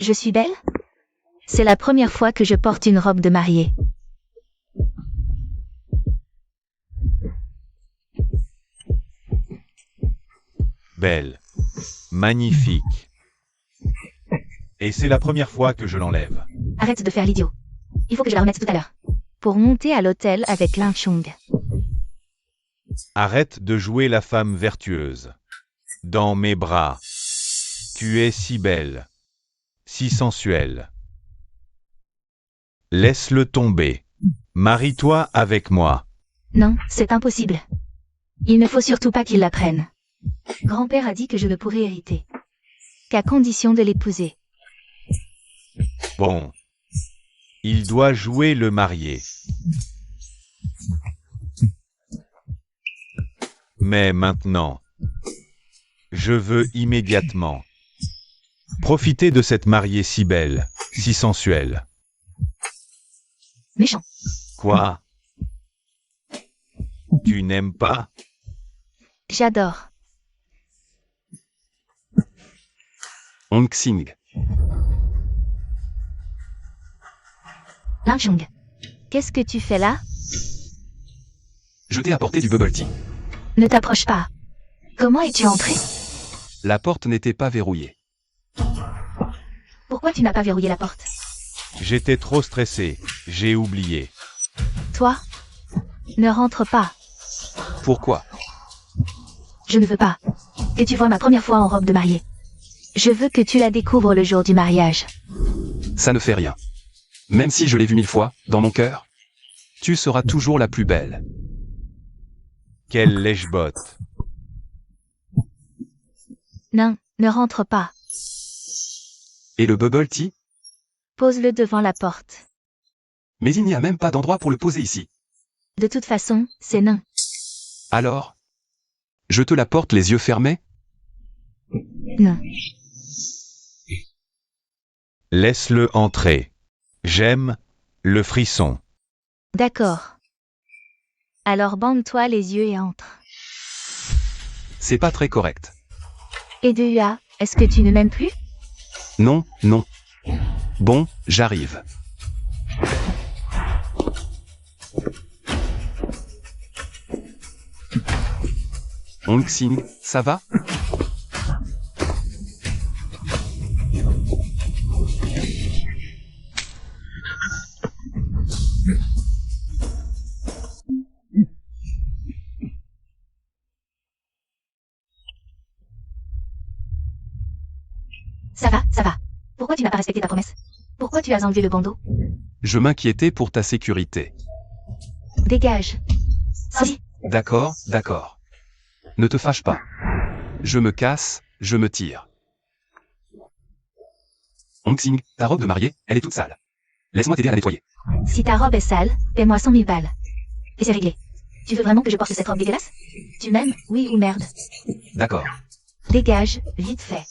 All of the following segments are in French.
Je suis belle? C'est la première fois que je porte une robe de mariée. Belle. Magnifique. Et c'est la première fois que je l'enlève. Arrête de faire l'idiot. Il faut que je la remette tout à l'heure. Pour monter à l'hôtel avec Lin Chung. Arrête de jouer la femme vertueuse. Dans mes bras. Tu es si belle. Si sensuelle. Laisse-le tomber. Marie-toi avec moi. Non, c'est impossible. Il ne faut surtout pas qu'il la prenne. Grand-père a dit que je ne pourrais hériter. Qu'à condition de l'épouser. Bon. Il doit jouer le marié. Mais maintenant, je veux immédiatement profiter de cette mariée si belle, si sensuelle. Méchant. Quoi? Tu n'aimes pas? J'adore. Hong Xing. Lin Chung. Qu'est-ce que tu fais là? Je t'ai apporté du bubble tea. Ne t'approche pas. Comment es-tu entré? La porte n'était pas verrouillée. Pourquoi tu n'as pas verrouillé la porte? J'étais trop stressé, j'ai oublié. Toi? Ne rentre pas. Pourquoi? Je ne veux pas que tu vois ma première fois en robe de mariée. Je veux que tu la découvres le jour du mariage. Ça ne fait rien. Même si je l'ai vue 1000 fois, dans mon cœur, tu seras toujours la plus belle. Quelle lèche-botte. Non, ne rentre pas. Et le bubble tea? Pose-le devant la porte. Mais il n'y a même pas d'endroit pour le poser ici. De toute façon, c'est non. Alors? Je te la porte les yeux fermés? Non. Laisse-le entrer. J'aime le frisson. D'accord. Alors bande-toi les yeux et entre. C'est pas très correct. Et de UA, est-ce que tu ne m'aimes plus? Non, non. Bon, j'arrive. Hong Xing, ça va? Ça va, ça va. Pourquoi tu n'as pas respecté ta promesse? Pourquoi tu as enlevé le bandeau? Je m'inquiétais pour ta sécurité. Dégage. Si. D'accord, d'accord. Ne te fâche pas. Je me casse, je me tire. Hong Xing, ta robe de mariée, elle est toute sale. Laisse-moi t'aider à la nettoyer. Si ta robe est sale, paie-moi 100 000 balles. Et c'est réglé. Tu veux vraiment que je porte cette robe dégueulasse? Tu m'aimes, oui ou merde? D'accord. Dégage, vite fait.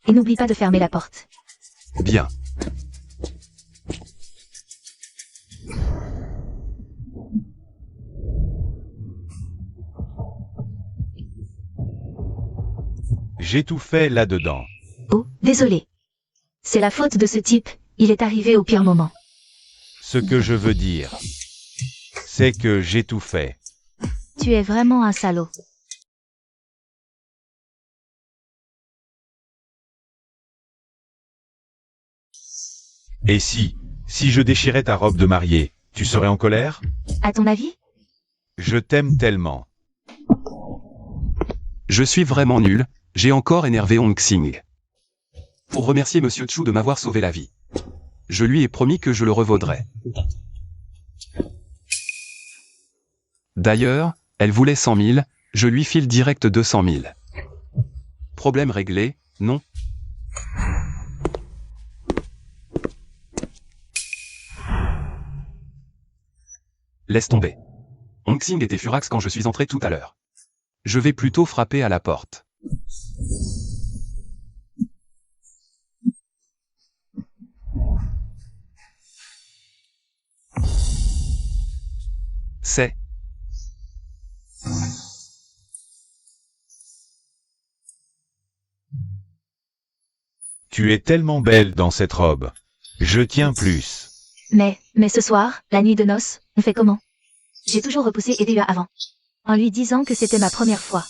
Et n'oublie pas de fermer la porte. Bien. J'ai tout fait là-dedans. Oh, désolé. C'est la faute de ce type, il est arrivé au pire moment. Ce que je veux dire, c'est que j'ai tout fait. Tu es vraiment un salaud. Et si je déchirais ta robe de mariée, tu serais en colère? À ton avis? Je t'aime tellement. Je suis vraiment nul, j'ai encore énervé Hong Xing. Pour remercier Monsieur Chu de m'avoir sauvé la vie. Je lui ai promis que je le revaudrais. D'ailleurs, elle voulait 100 000, je lui file direct 200 000. Problème réglé, non? Laisse tomber. Hong Xing était furax quand je suis entré tout à l'heure. Je vais plutôt frapper à la porte. C'est... Tu es tellement belle dans cette robe. Je tiens plus. Mais ce soir, la nuit de noces, on fait comment? J'ai toujours repoussé Edea avant. En lui disant que c'était ma première fois.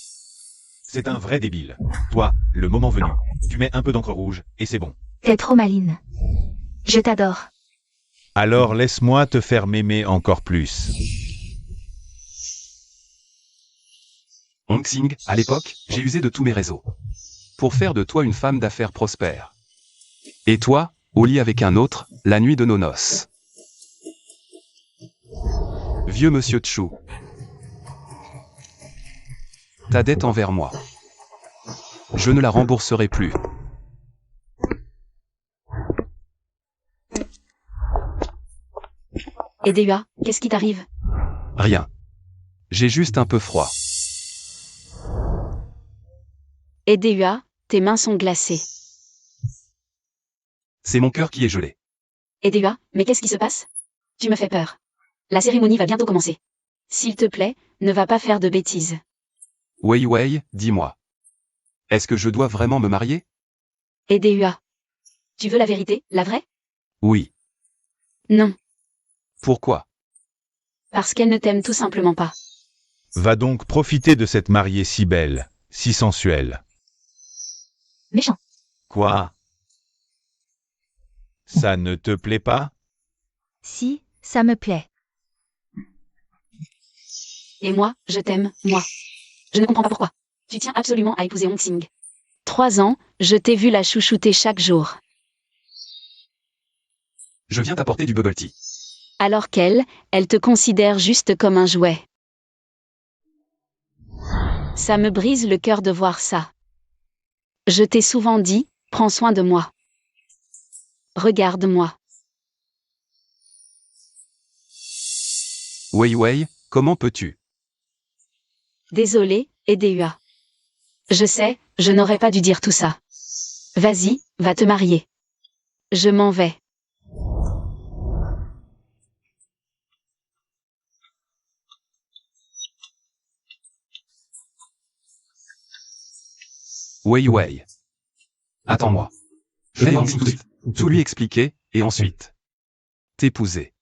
C'est un vrai débile. Toi, le moment venu, tu mets un peu d'encre rouge, et c'est bon. T'es trop maline. Je t'adore. Alors laisse-moi te faire m'aimer encore plus. Hong Xing, à l'époque, j'ai usé de tous mes réseaux. Pour faire de toi une femme d'affaires prospère. Et toi, au lit avec un autre, la nuit de nos noces. Vieux monsieur Chu. Ta dette envers moi. Je ne la rembourserai plus. Edea, qu'est-ce qui t'arrive? Rien. J'ai juste un peu froid. Edea, tes mains sont glacées. C'est mon cœur qui est gelé. Edea, mais qu'est-ce qui se passe? Tu me fais peur. La cérémonie va bientôt commencer. S'il te plaît, ne va pas faire de bêtises. Wei Wei, dis-moi. Est-ce que je dois vraiment me marier? Edea. Tu veux la vérité, la vraie? Oui. Non, Pourquoi? parce qu'elle ne t'aime tout simplement pas. Va donc profiter de cette mariée si belle, si sensuelle. Méchant. Quoi? Ça ne te plaît pas? Si, ça me plaît. Et moi, je t'aime, moi. Je ne comprends pas pourquoi. Tu tiens absolument à épouser Hong Xing. 3 ans, je t'ai vu la chouchouter chaque jour. Je viens t'apporter du bubble tea. Alors qu'elle, elle te considère juste comme un jouet. Ça me brise le cœur de voir ça. Je t'ai souvent dit, prends soin de moi. Regarde-moi. Wei Wei, comment peux-tu? Désolé, Edea. Je sais, je n'aurais pas dû dire tout ça. Vas-y, va te marier. Je m'en vais. Wei Wei. Attends-moi. Je vais tout lui expliquer, et ensuite t'épouser.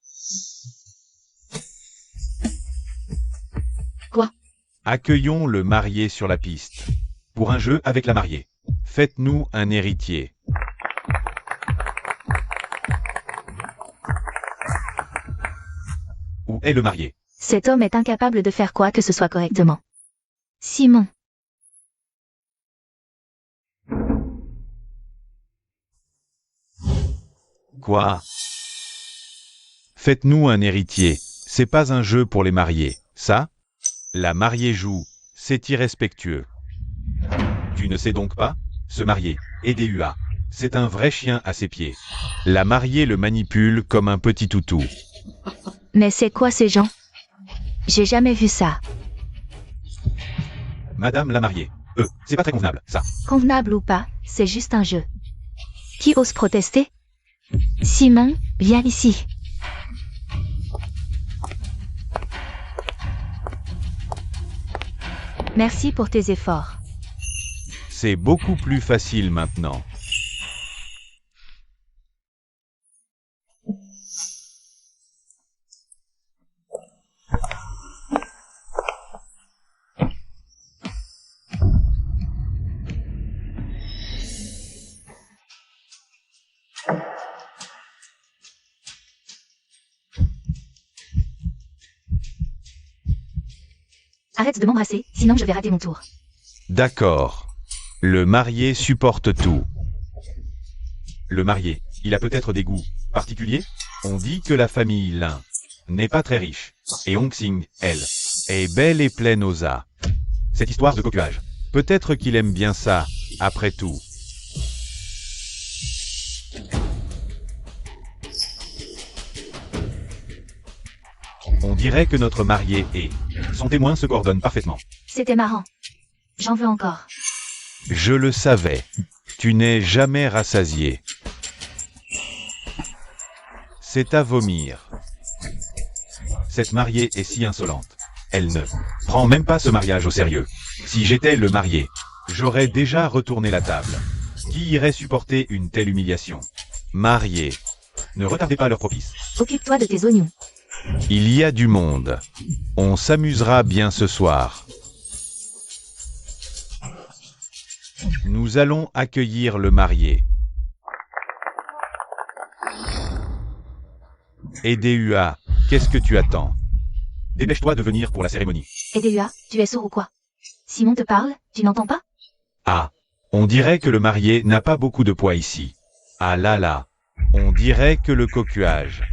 Accueillons le marié sur la piste. Pour un jeu avec la mariée. Faites-nous un héritier. Où est le marié? Cet homme est incapable de faire quoi que ce soit correctement. Simon. Quoi? Faites-nous un héritier. C'est pas un jeu pour les mariés. Ça? La mariée joue. C'est irrespectueux. Tu ne sais donc pas? Se marier. Edea. C'est un vrai chien à ses pieds. La mariée le manipule comme un petit toutou. Mais c'est quoi ces gens? J'ai jamais vu ça. Madame la mariée. C'est pas très convenable, ça. Convenable ou pas, c'est juste un jeu. Qui ose protester? Simon, viens ici. Merci pour tes efforts. C'est beaucoup plus facile maintenant. Arrête de m'embrasser, sinon je vais rater mon tour. D'accord. Le marié supporte tout. Le marié, il a peut-être des goûts particuliers? On dit que la famille Lin n'est pas très riche. Et Hong Xing, elle, est belle et pleine aux as. Cette histoire de coquillage. Peut-être qu'il aime bien ça, après tout. On dirait que notre marié et son témoin se coordonnent parfaitement. C'était marrant. J'en veux encore. Je le savais. Tu n'es jamais rassasié. C'est à vomir. Cette mariée est si insolente. Elle ne prend même pas ce mariage au sérieux. Si j'étais le marié, j'aurais déjà retourné la table. Qui irait supporter une telle humiliation? Mariés. Ne retardez pas l'heure propice. Occupe-toi de tes oignons. Il y a du monde. On s'amusera bien ce soir. Nous allons accueillir le marié. EDUA, qu'est-ce que tu attends? Dépêche-toi de venir pour la cérémonie. EDUA, tu es sourd ou quoi? Simon te parle, tu n'entends pas? Ah, on dirait que le marié n'a pas beaucoup de poids ici. Ah là là, on dirait que le coquillage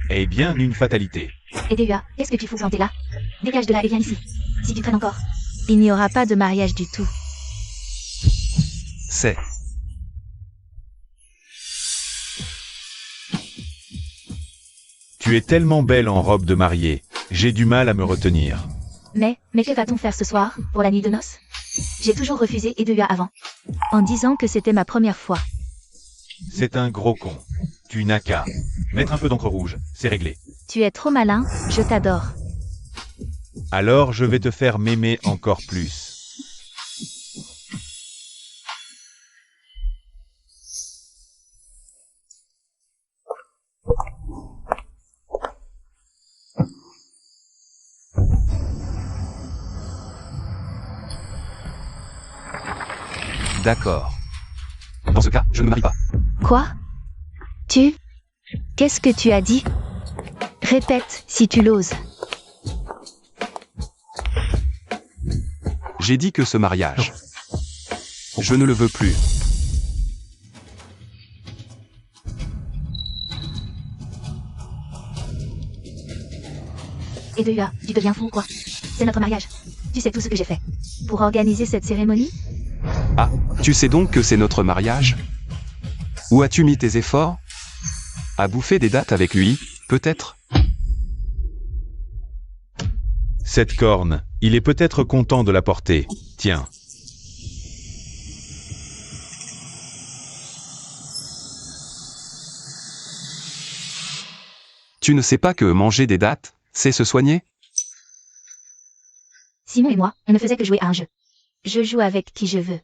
est bien une fatalité. EDUA, qu'est-ce que tu fous planter là? Dégage de là et viens ici. Si tu traînes encore, il n'y aura pas de mariage du tout. C'est. Tu es tellement belle en robe de mariée, j'ai du mal à me retenir. Mais que va-t-on faire ce soir, pour la nuit de noces? J'ai toujours refusé EDUA avant. En disant que c'était ma première fois. C'est un gros con. Tu n'as qu'à mettre un peu d'encre rouge, c'est réglé. Tu es trop malin, je t'adore. Alors je vais te faire m'aimer encore plus. D'accord. Dans ce cas, je ne me marie pas. Quoi? Qu'est-ce que tu as dit? Répète, si tu l'oses. J'ai dit que ce mariage, je ne le veux plus. EDUA, tu deviens fou ou quoi? C'est notre mariage. Tu sais tout ce que j'ai fait pour organiser cette cérémonie? Ah, tu sais donc que c'est notre mariage? Où as-tu mis tes efforts? À bouffer des dattes avec lui, peut-être? Cette corne, il est peut-être content de la porter. Tiens. Tu ne sais pas que manger des dattes, c'est se soigner? Simon et moi, on ne faisait que jouer à un jeu. Je joue avec qui je veux.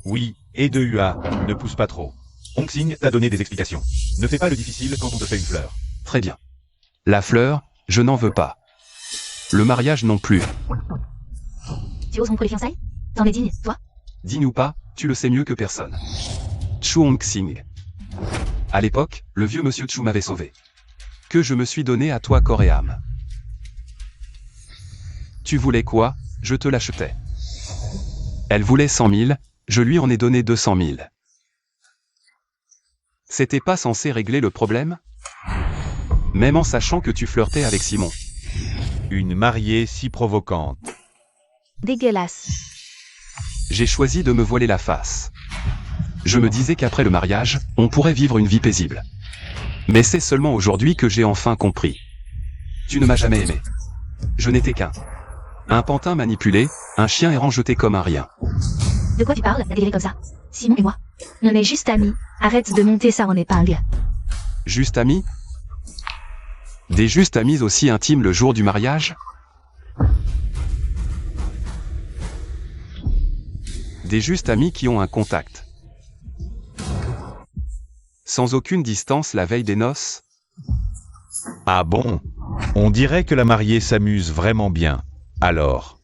Oui, EDUA, ne pousse pas trop. Onxing t'a donné des explications. Ne fais pas le difficile quand on te fait une fleur. Très bien. La fleur, je n'en veux pas. Le mariage non plus. Tu oses rompre les fiançailles? T'en es digne, toi? Digne ou pas, tu le sais mieux que personne. Chu Onxing. À l'époque, le vieux monsieur Chu m'avait sauvé. Que je me suis donné à toi corps et âme. Tu voulais quoi? Je te l'achetais. Elle voulait 100 000, je lui en ai donné 200 000. C'était pas censé régler le problème? Même en sachant que tu flirtais avec Simon. Une mariée si provocante. Dégueulasse. J'ai choisi de me voiler la face. Je me disais qu'après le mariage, on pourrait vivre une vie paisible. Mais c'est seulement aujourd'hui que j'ai enfin compris. Tu ne m'as jamais aimé. Je n'étais qu'un pantin manipulé, un chien errant jeté comme un rien. De quoi tu parles, déliré comme ça? Simon et moi, on est juste amis. Arrête de monter ça en épingle. Juste amis? Des justes amis aussi intimes le jour du mariage? Des justes amis qui ont un contact. Sans aucune distance la veille des noces? Ah bon? On dirait que la mariée s'amuse vraiment bien. Alors.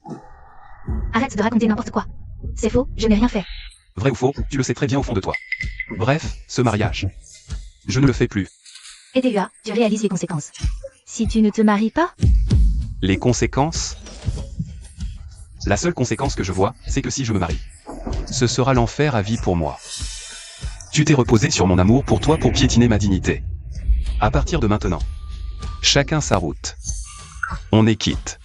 Arrête de raconter n'importe quoi. C'est faux, je n'ai rien fait. Vrai ou faux, tu le sais très bien au fond de toi. Bref, ce mariage. Je ne le fais plus. EDUA, tu réalises les conséquences. Si tu ne te maries pas? Les conséquences? La seule conséquence que je vois, c'est que si je me marie, ce sera l'enfer à vie pour moi. Tu t'es reposé sur mon amour pour toi pour piétiner ma dignité. À partir de maintenant, chacun sa route. On est quitte.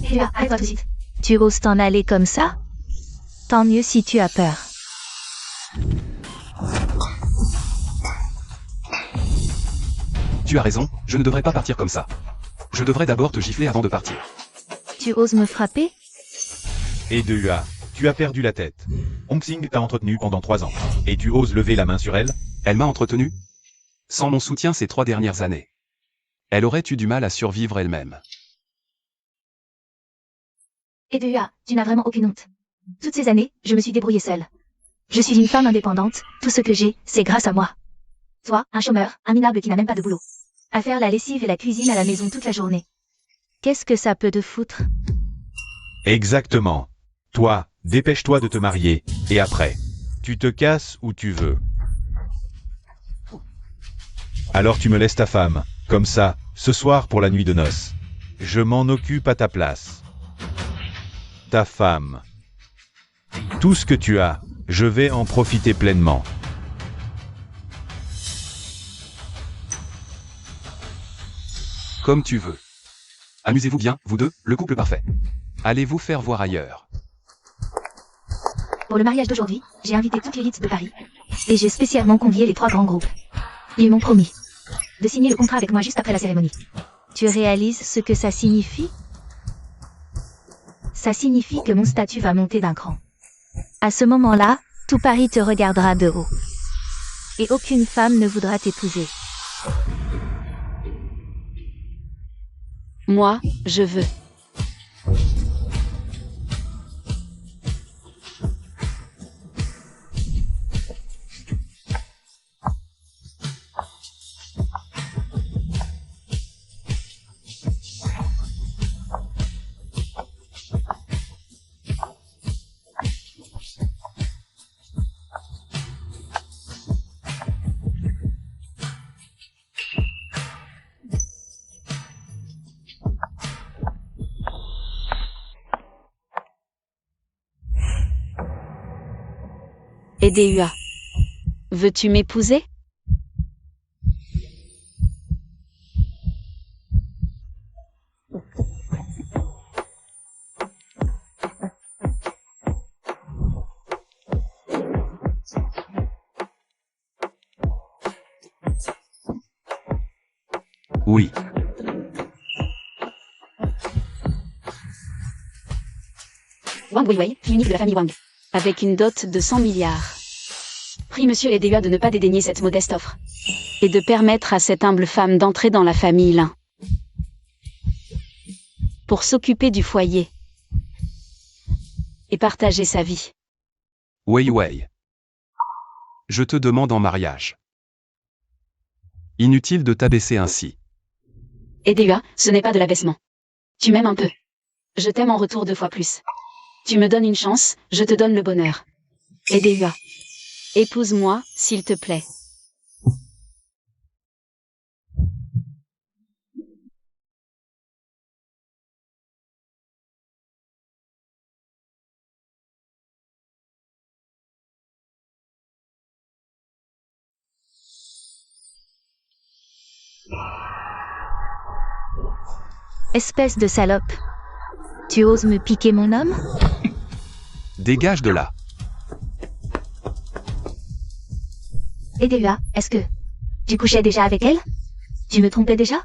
EDUA, arrête-toi tout de suite. Tu oses t'en aller comme ça? Tant mieux si tu as peur. Tu as raison, je ne devrais pas partir comme ça. Je devrais d'abord te gifler avant de partir. Tu oses me frapper? EDUA, tu as perdu la tête. Onxing t'a entretenu pendant 3 ans. Et tu oses lever la main sur elle? Elle m'a entretenu. Sans mon soutien ces 3 dernières années, elle aurait eu du mal à survivre elle-même. Et DEA, tu n'as vraiment aucune honte. Toutes ces années, je me suis débrouillée seule. Je suis une femme indépendante, tout ce que j'ai, c'est grâce à moi. Toi, un chômeur, un minable qui n'a même pas de boulot. À faire la lessive et la cuisine à la maison toute la journée. Qu'est-ce que ça peut te foutre? Exactement. Toi, dépêche-toi de te marier, et après, tu te casses où tu veux. Alors tu me laisses ta femme, comme ça, ce soir pour la nuit de noces. Je m'en occupe à ta place. Ta femme. Tout ce que tu as, je vais en profiter pleinement. Comme tu veux. Amusez-vous bien, vous deux, le couple parfait. Allez vous faire voir ailleurs. Pour le mariage d'aujourd'hui, j'ai invité toute l'élite de Paris. Et j'ai spécialement convié les 3 grands groupes. Ils m'ont promis de signer le contrat avec moi juste après la cérémonie. Tu réalises ce que ça signifie? Ça signifie que mon statut va monter d'un cran. À ce moment-là, tout Paris te regardera de haut. Et aucune femme ne voudra t'épouser. Moi, je veux. Et DEA. Veux-tu m'épouser? Oui. Wang Weiwei, fille unique de la famille Wang. Avec une dot de 100 milliards. Prie monsieur et DEA de ne pas dédaigner cette modeste offre. Et de permettre à cette humble femme d'entrer dans la famille Lin. Pour s'occuper du foyer. Et partager sa vie. Weiwei. Je te demande en mariage. Inutile de t'abaisser ainsi. Et DEA, ce n'est pas de l'abaissement. Tu m'aimes un peu. Je t'aime en retour 2 fois plus. Tu me donnes une chance, je te donne le bonheur. Et DEA. Épouse-moi, s'il te plaît. Espèce de salope. Tu oses me piquer mon homme? Dégage de là. Et DEA, est-ce que tu couchais déjà avec elle? Tu me trompais déjà?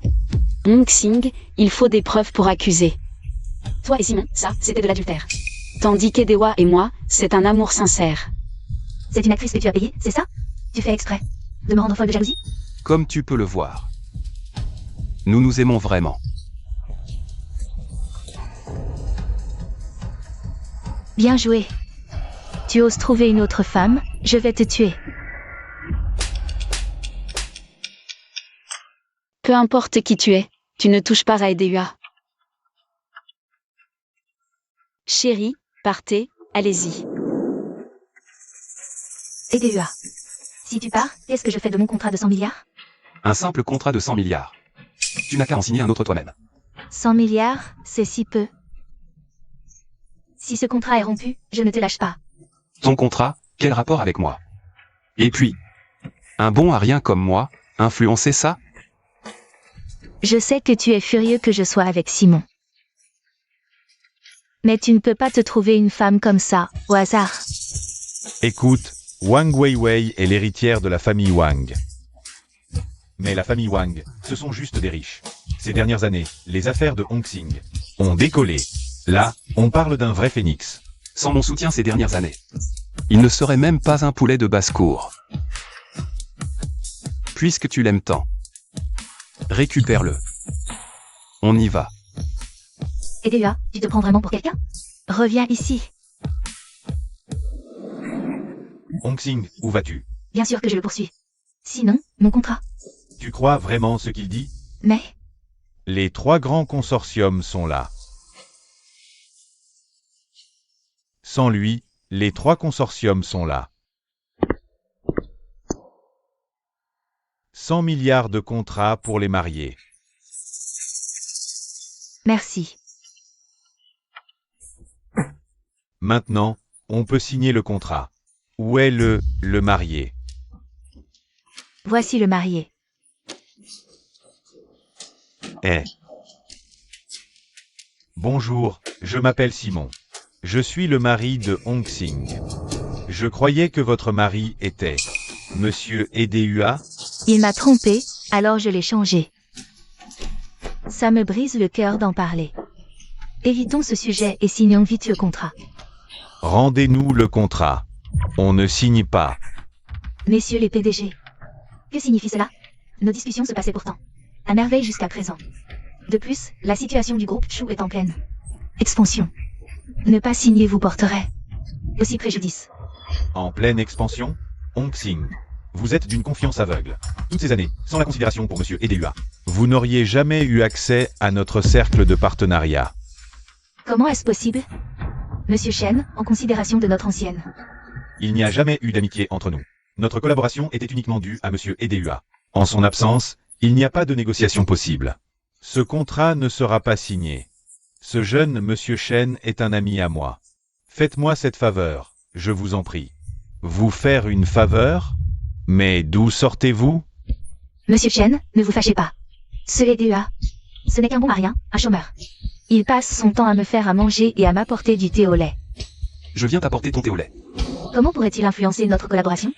Hong Xing, il faut des preuves pour accuser. Toi et Simon, ça, c'était de l'adultère. Tandis qu'Edewa et moi, c'est un amour sincère. C'est une actrice que tu as payée, c'est ça? Tu fais exprès de me rendre folle de jalousie? Comme tu peux le voir. Nous nous aimons vraiment. Bien joué. Tu oses trouver une autre femme, je vais te tuer. Peu importe qui tu es, tu ne touches pas à Edea. Chérie, partez, allez-y. Et DEA. Si tu pars, qu'est-ce que je fais de mon contrat de 100 milliards? Un simple contrat de 100 milliards. Tu n'as qu'à en signer un autre toi-même. 100 milliards, c'est si peu. Si ce contrat est rompu, je ne te lâche pas. Ton contrat, quel rapport avec moi? Et puis, un bon à rien comme moi, influencer ça? Je sais que tu es furieux que je sois avec Simon. Mais tu ne peux pas te trouver une femme comme ça, au hasard. Écoute, Wang Weiwei est l'héritière de la famille Wang. Mais la famille Wang, ce sont juste des riches. Ces dernières années, les affaires de Hong Xing ont décollé. Là, on parle d'un vrai phénix. Sans mon soutien ces dernières années, il ne serait même pas un poulet de basse-cour. Puisque tu l'aimes tant, récupère-le. On y va. Et DEA, tu te prends vraiment pour quelqu'un? Reviens ici. Hongxing, où vas-tu? Bien sûr que je le poursuis. Sinon, mon contrat. Tu crois vraiment ce qu'il dit? Mais, Les 3 grands consortiums sont là. Sans lui, les 3 consortiums sont là. 100 milliards de contrats pour les mariés. merci. Maintenant, on peut signer le contrat. Où est le marié? Voici le marié. Eh. Bonjour, je m'appelle Simon. Je suis le mari de Hongxing. Je croyais que votre mari était Monsieur Edehua. Il m'a trompé, alors je l'ai changé. Ça me brise le cœur d'en parler. Évitons ce sujet et signons vite le contrat. Rendez-nous le contrat. On ne signe pas. Messieurs les PDG. Que signifie cela? Nos discussions se passaient pourtant à merveille jusqu'à présent. De plus, la situation du groupe Chou est en pleine expansion. Ne pas signer vous porterait aussi préjudice. En pleine expansion? Hongxing. Vous êtes d'une confiance aveugle. Toutes ces années, sans la considération pour Monsieur Edehua, vous n'auriez jamais eu accès à notre cercle de partenariat. Comment est-ce possible? Monsieur Chen, en considération de notre ancienne. Il n'y a jamais eu d'amitié entre nous. Notre collaboration était uniquement due à Monsieur Edehua. En son absence, il n'y a pas de négociation possible. Ce contrat ne sera pas signé. Ce jeune Monsieur Chen est un ami à moi. Faites-moi cette faveur, je vous en prie. Vous faire une faveur? Mais d'où sortez-vous? Monsieur Chen, ne vous fâchez pas. Ce Edehua, ce n'est qu'un bon à rien, un chômeur. Il passe son temps à me faire à manger et à m'apporter du thé au lait. Je viens t'apporter ton thé au lait. Comment pourrait-il influencer notre collaboration?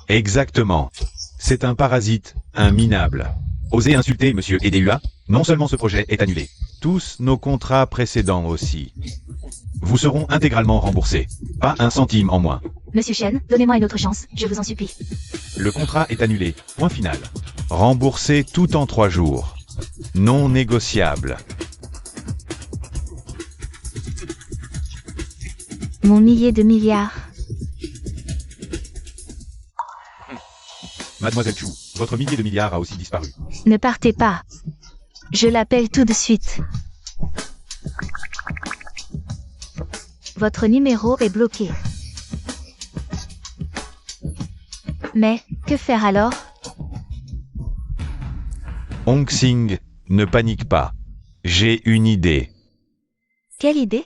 Exactement. C'est un parasite, un minable. Osez insulter Monsieur Edehua? Non seulement ce projet est annulé, tous nos contrats précédents aussi. Vous seront intégralement remboursés. Pas un centime en moins. Monsieur Chen, donnez-moi une autre chance, je vous en supplie. Le contrat est annulé. Point final. Remboursé tout en 3 jours. Non négociable. Mon millier de milliards. Mademoiselle Chou, votre millier de milliards a aussi disparu. Ne partez pas. Je l'appelle tout de suite. Votre numéro est bloqué. Mais, que faire alors? Hongxing, ne panique pas. J'ai une idée. Quelle idée?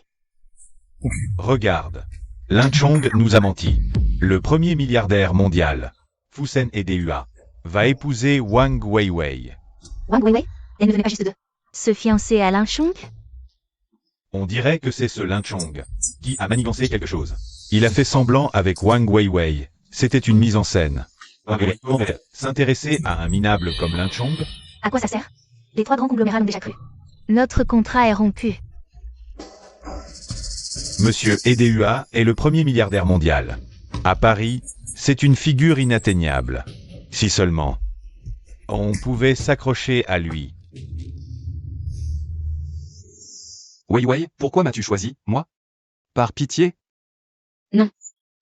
Regarde. Lin Chong nous a menti. Le premier milliardaire mondial, Fusen Edehua, va épouser Wang Weiwei. Wang Weiwei? Elle ne venait pas juste de se fiancer à Lin Chong? On dirait que c'est ce Lin Chong qui a manigancé quelque chose. Il a fait semblant avec Wang Weiwei. C'était une mise en scène. S'intéresser à un minable comme Lin Chong? À quoi ça sert? Les 3 grands conglomérats l'ont déjà cru. Notre contrat est rompu. Monsieur Edehua est le premier milliardaire mondial. À Paris, c'est une figure inatteignable. Si seulement on pouvait s'accrocher à lui. Weiwei, pourquoi m'as-tu choisi, moi? Par pitié?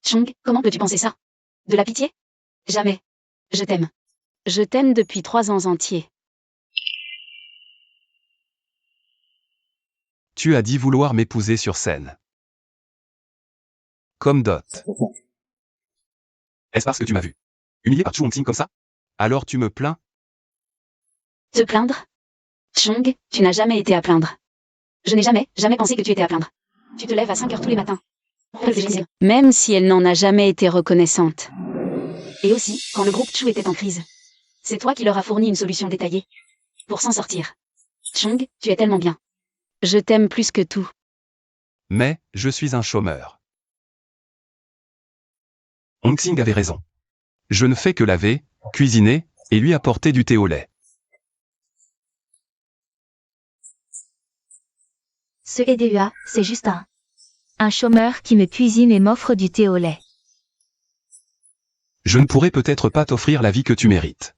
Chong, comment peux-tu penser ça? De la pitié? Jamais. Je t'aime. Je t'aime depuis 3 ans entiers. Tu as dit vouloir m'épouser sur scène. Comme dot. Est-ce parce que tu m'as vu humilié par Chu Hongxing comme ça? Alors tu me plains? Te plaindre? Chong, tu n'as jamais été à plaindre. Je n'ai jamais pensé que tu étais à plaindre. Tu te lèves à 5 heures tous les matins. Même si elle n'en a jamais été reconnaissante. Et aussi, quand le groupe Chou était en crise. C'est toi qui leur as fourni une solution détaillée. Pour s'en sortir. Chong, tu es tellement bien. Je t'aime plus que tout. Mais, je suis un chômeur. Hongxing avait raison. Je ne fais que laver, cuisiner, et lui apporter du thé au lait. Ce Edehua, c'est juste un chômeur qui me cuisine et m'offre du thé au lait. Je ne pourrai peut-être pas t'offrir la vie que tu mérites.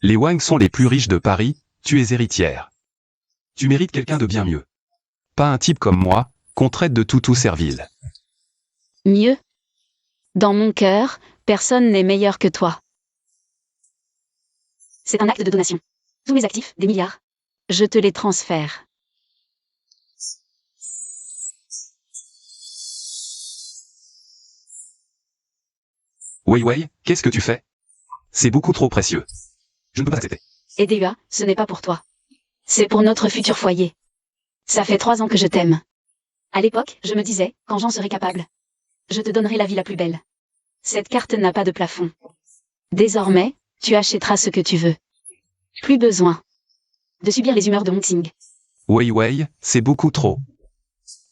Les Wang sont les plus riches de Paris, tu es héritière. Tu mérites quelqu'un de bien mieux. Pas un type comme moi, qu'on traite de toutou servile. Mieux. Dans mon cœur, personne n'est meilleur que toi. C'est un acte de donation. Tous mes actifs, des milliards. Je te les transfère. Wei Wei, qu'est-ce que tu fais? C'est beaucoup trop précieux. Je ne peux pas accepter. Et DUA, ce n'est pas pour toi. C'est pour notre futur foyer. Ça fait 3 ans que je t'aime. À l'époque, je me disais, quand j'en serai capable, je te donnerai la vie la plus belle. Cette carte n'a pas de plafond. Désormais, tu achèteras ce que tu veux. Plus besoin de subir les humeurs de Hongxing. Wei Wei, c'est beaucoup trop.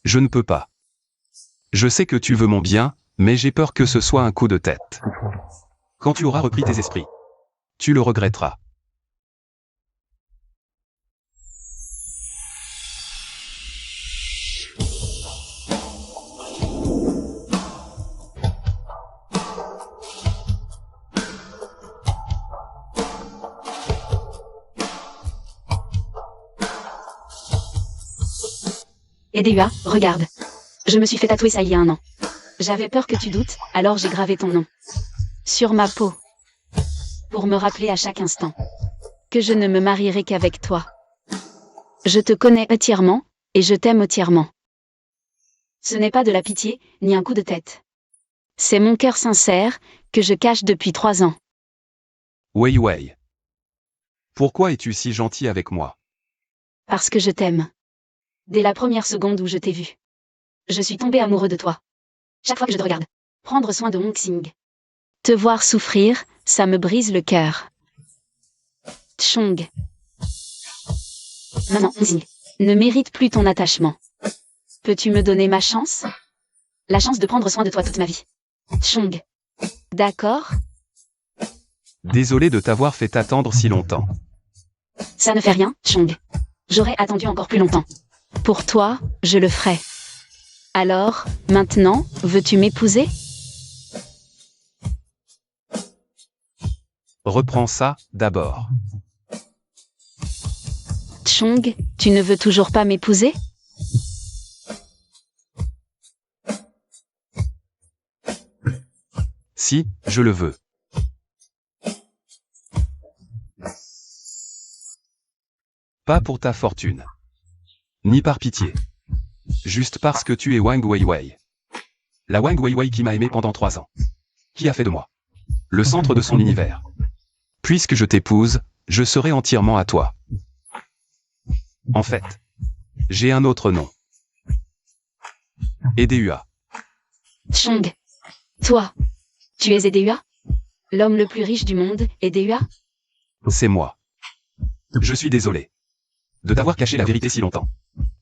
Je ne peux pas. Je sais que tu veux mon bien, mais j'ai peur que ce soit un coup de tête. Quand tu auras repris tes esprits, tu le regretteras. Et DUA, regarde. Je me suis fait tatouer ça il y a 1 an. J'avais peur que tu doutes, alors j'ai gravé ton nom. Sur ma peau. Pour me rappeler à chaque instant que je ne me marierai qu'avec toi. Je te connais entièrement, et je t'aime entièrement. Ce n'est pas de la pitié, ni un coup de tête. C'est mon cœur sincère, que je cache depuis 3 ans. Wei Wei. Pourquoi es-tu si gentil avec moi? Parce que je t'aime. Dès la première seconde où je t'ai vu. Je suis tombé amoureux de toi. Chaque fois que je te regarde, prendre soin de Hongxing. Te voir souffrir, ça me brise le cœur. Tchong. Maman, Hongxing ne mérite plus ton attachement. Peux-tu me donner ma chance? La chance de prendre soin de toi toute ma vie. Tchong. D'accord? Désolé de t'avoir fait attendre si longtemps. Ça ne fait rien, Tchong. J'aurais attendu encore plus longtemps. Pour toi, je le ferai. Alors, maintenant, veux-tu m'épouser? Reprends ça, d'abord. Tchong, tu ne veux toujours pas m'épouser? Si, je le veux. Pas pour ta fortune. Ni par pitié. Juste parce que tu es Wang Wei Wei. La Wang Wei Wei qui m'a aimé pendant 3 ans. Qui a fait de moi le centre de son univers. Puisque je t'épouse, je serai entièrement à toi. En fait, j'ai un autre nom. EDUA. Tchong. Toi. Tu es EDUA? L'homme le plus riche du monde, EDUA? C'est moi. Je suis désolé de t'avoir caché la vérité si longtemps.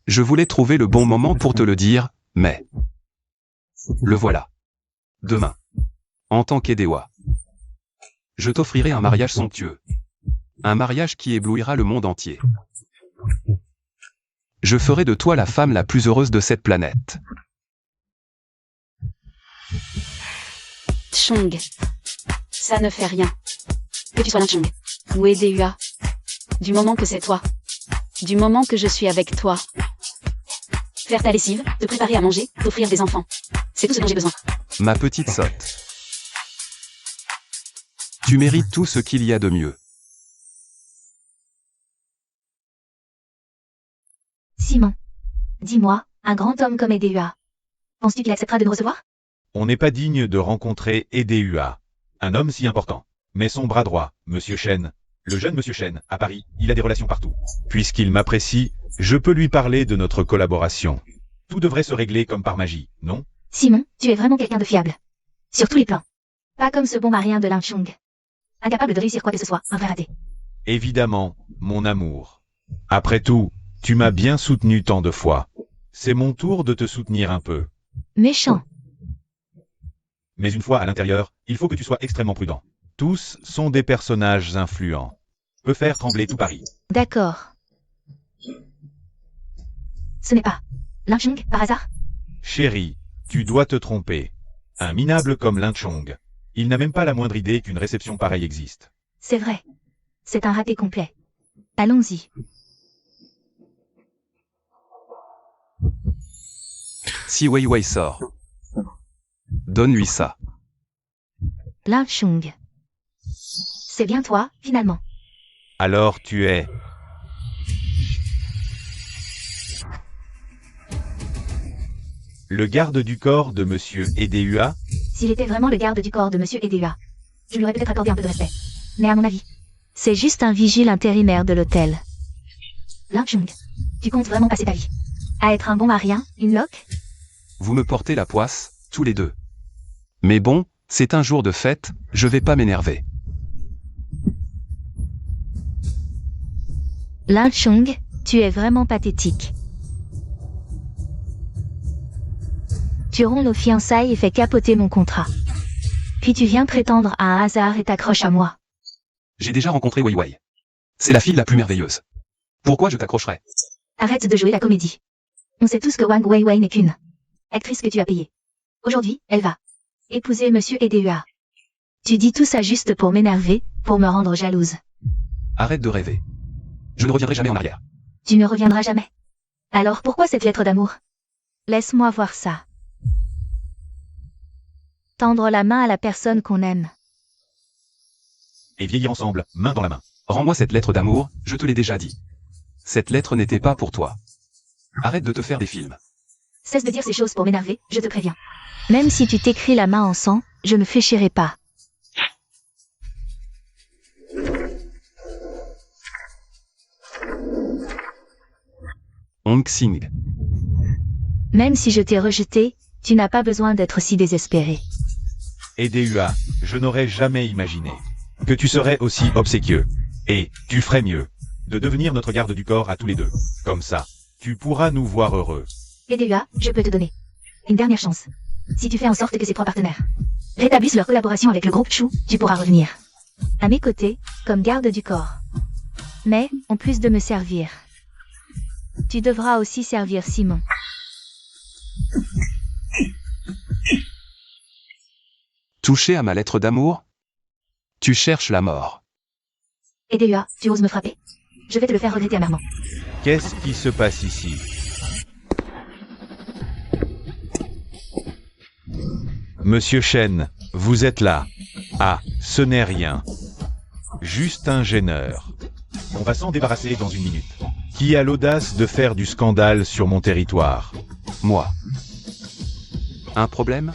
Je voulais trouver le bon moment pour te le dire, mais... le voilà. Demain. En tant qu'EDUA. Je t'offrirai un mariage somptueux. Un mariage qui éblouira le monde entier. Je ferai de toi la femme la plus heureuse de cette planète. Tchong. Ça ne fait rien. Que tu sois Lin Tchong ou EDUA. Du moment que c'est toi. Du moment que je suis avec toi. Faire ta lessive, te préparer à manger, t'offrir des enfants. C'est tout ce dont j'ai besoin. Ma petite sotte. Tu mérites tout ce qu'il y a de mieux. Simon. Dis-moi, un grand homme comme EDUA. Penses-tu qu'il acceptera de nous recevoir? On n'est pas digne de rencontrer EDUA. Un homme si important. Mais son bras droit, Monsieur Chen, le jeune Monsieur Chen, à Paris, il a des relations partout. Puisqu'il m'apprécie, je peux lui parler de notre collaboration. Tout devrait se régler comme par magie, non? Simon, tu es vraiment quelqu'un de fiable. Sur tous les plans. Pas comme ce bon marien de Lin Tchong. Incapable de réussir quoi que ce soit, un vrai raté. Évidemment, mon amour. Après tout, tu m'as bien soutenu tant de fois. C'est mon tour de te soutenir un peu. Méchant. Mais une fois à l'intérieur, il faut que tu sois extrêmement prudent. Tous sont des personnages influents. Peut faire trembler tout Paris. D'accord. Ce n'est pas Lin Tchong, par hasard? Chérie, tu dois te tromper. Un minable comme Lin Tchong. Il n'a même pas la moindre idée qu'une réception pareille existe. C'est vrai. C'est un raté complet. Allons-y. Si Wei Wei sort. Donne-lui ça. Lin Chung. C'est bien toi, finalement. Alors tu es... Le garde du corps de Monsieur Edehua? S'il était vraiment le garde du corps de Monsieur Edehua, je lui aurais peut-être accordé un peu de respect. Mais à mon avis, c'est juste un vigile intérimaire de l'hôtel. Lin Chung, tu comptes vraiment passer ta vie à être un bon marien, une loque? Vous me portez la poisse, tous les deux. Mais bon, c'est un jour de fête, je vais pas m'énerver. Lin Chung, tu es vraiment pathétique. Tu romps nos fiançailles et fais capoter mon contrat. Puis tu viens prétendre à un hasard et t'accroches à moi. J'ai déjà rencontré Wei Wei. C'est la fille la plus merveilleuse. Pourquoi je t'accrocherais? Arrête de jouer la comédie. On sait tous que Wang Weiwei n'est qu'une actrice que tu as payée. Aujourd'hui, elle va épouser Monsieur Edehua. Tu dis tout ça juste pour m'énerver, pour me rendre jalouse. Arrête de rêver. Je ne reviendrai jamais en arrière. Tu ne reviendras jamais. Alors pourquoi cette lettre d'amour? Laisse-moi voir ça. Tendre la main à la personne qu'on aime. Et vieillir ensemble, main dans la main. Rends-moi cette lettre d'amour, je te l'ai déjà dit. Cette lettre n'était pas pour toi. Arrête de te faire des films. Cesse de dire ces choses pour m'énerver, je te préviens. Même si tu t'écris la main en sang, je ne fléchirai pas. Hong Xing. Même si je t'ai rejeté, tu n'as pas besoin d'être si désespéré. Edehua, je n'aurais jamais imaginé que tu serais aussi obséquieux. Et tu ferais mieux de devenir notre garde du corps à tous les deux. Comme ça, tu pourras nous voir heureux. Edehua, je peux te donner une dernière chance. Si tu fais en sorte que ces trois partenaires rétablissent leur collaboration avec le groupe Chou, tu pourras revenir à mes côtés, comme garde du corps. Mais, en plus de me servir, tu devras aussi servir Simon. Touché à ma lettre d'amour? Tu cherches la mort. Edehua, tu oses me frapper? Je vais te le faire regretter amèrement. Qu'est-ce qui se passe ici? Monsieur Shen, vous êtes là. Ah, ce n'est rien. Juste un gêneur. On va s'en débarrasser dans une minute. Qui a l'audace de faire du scandale sur mon territoire? Moi. Un problème?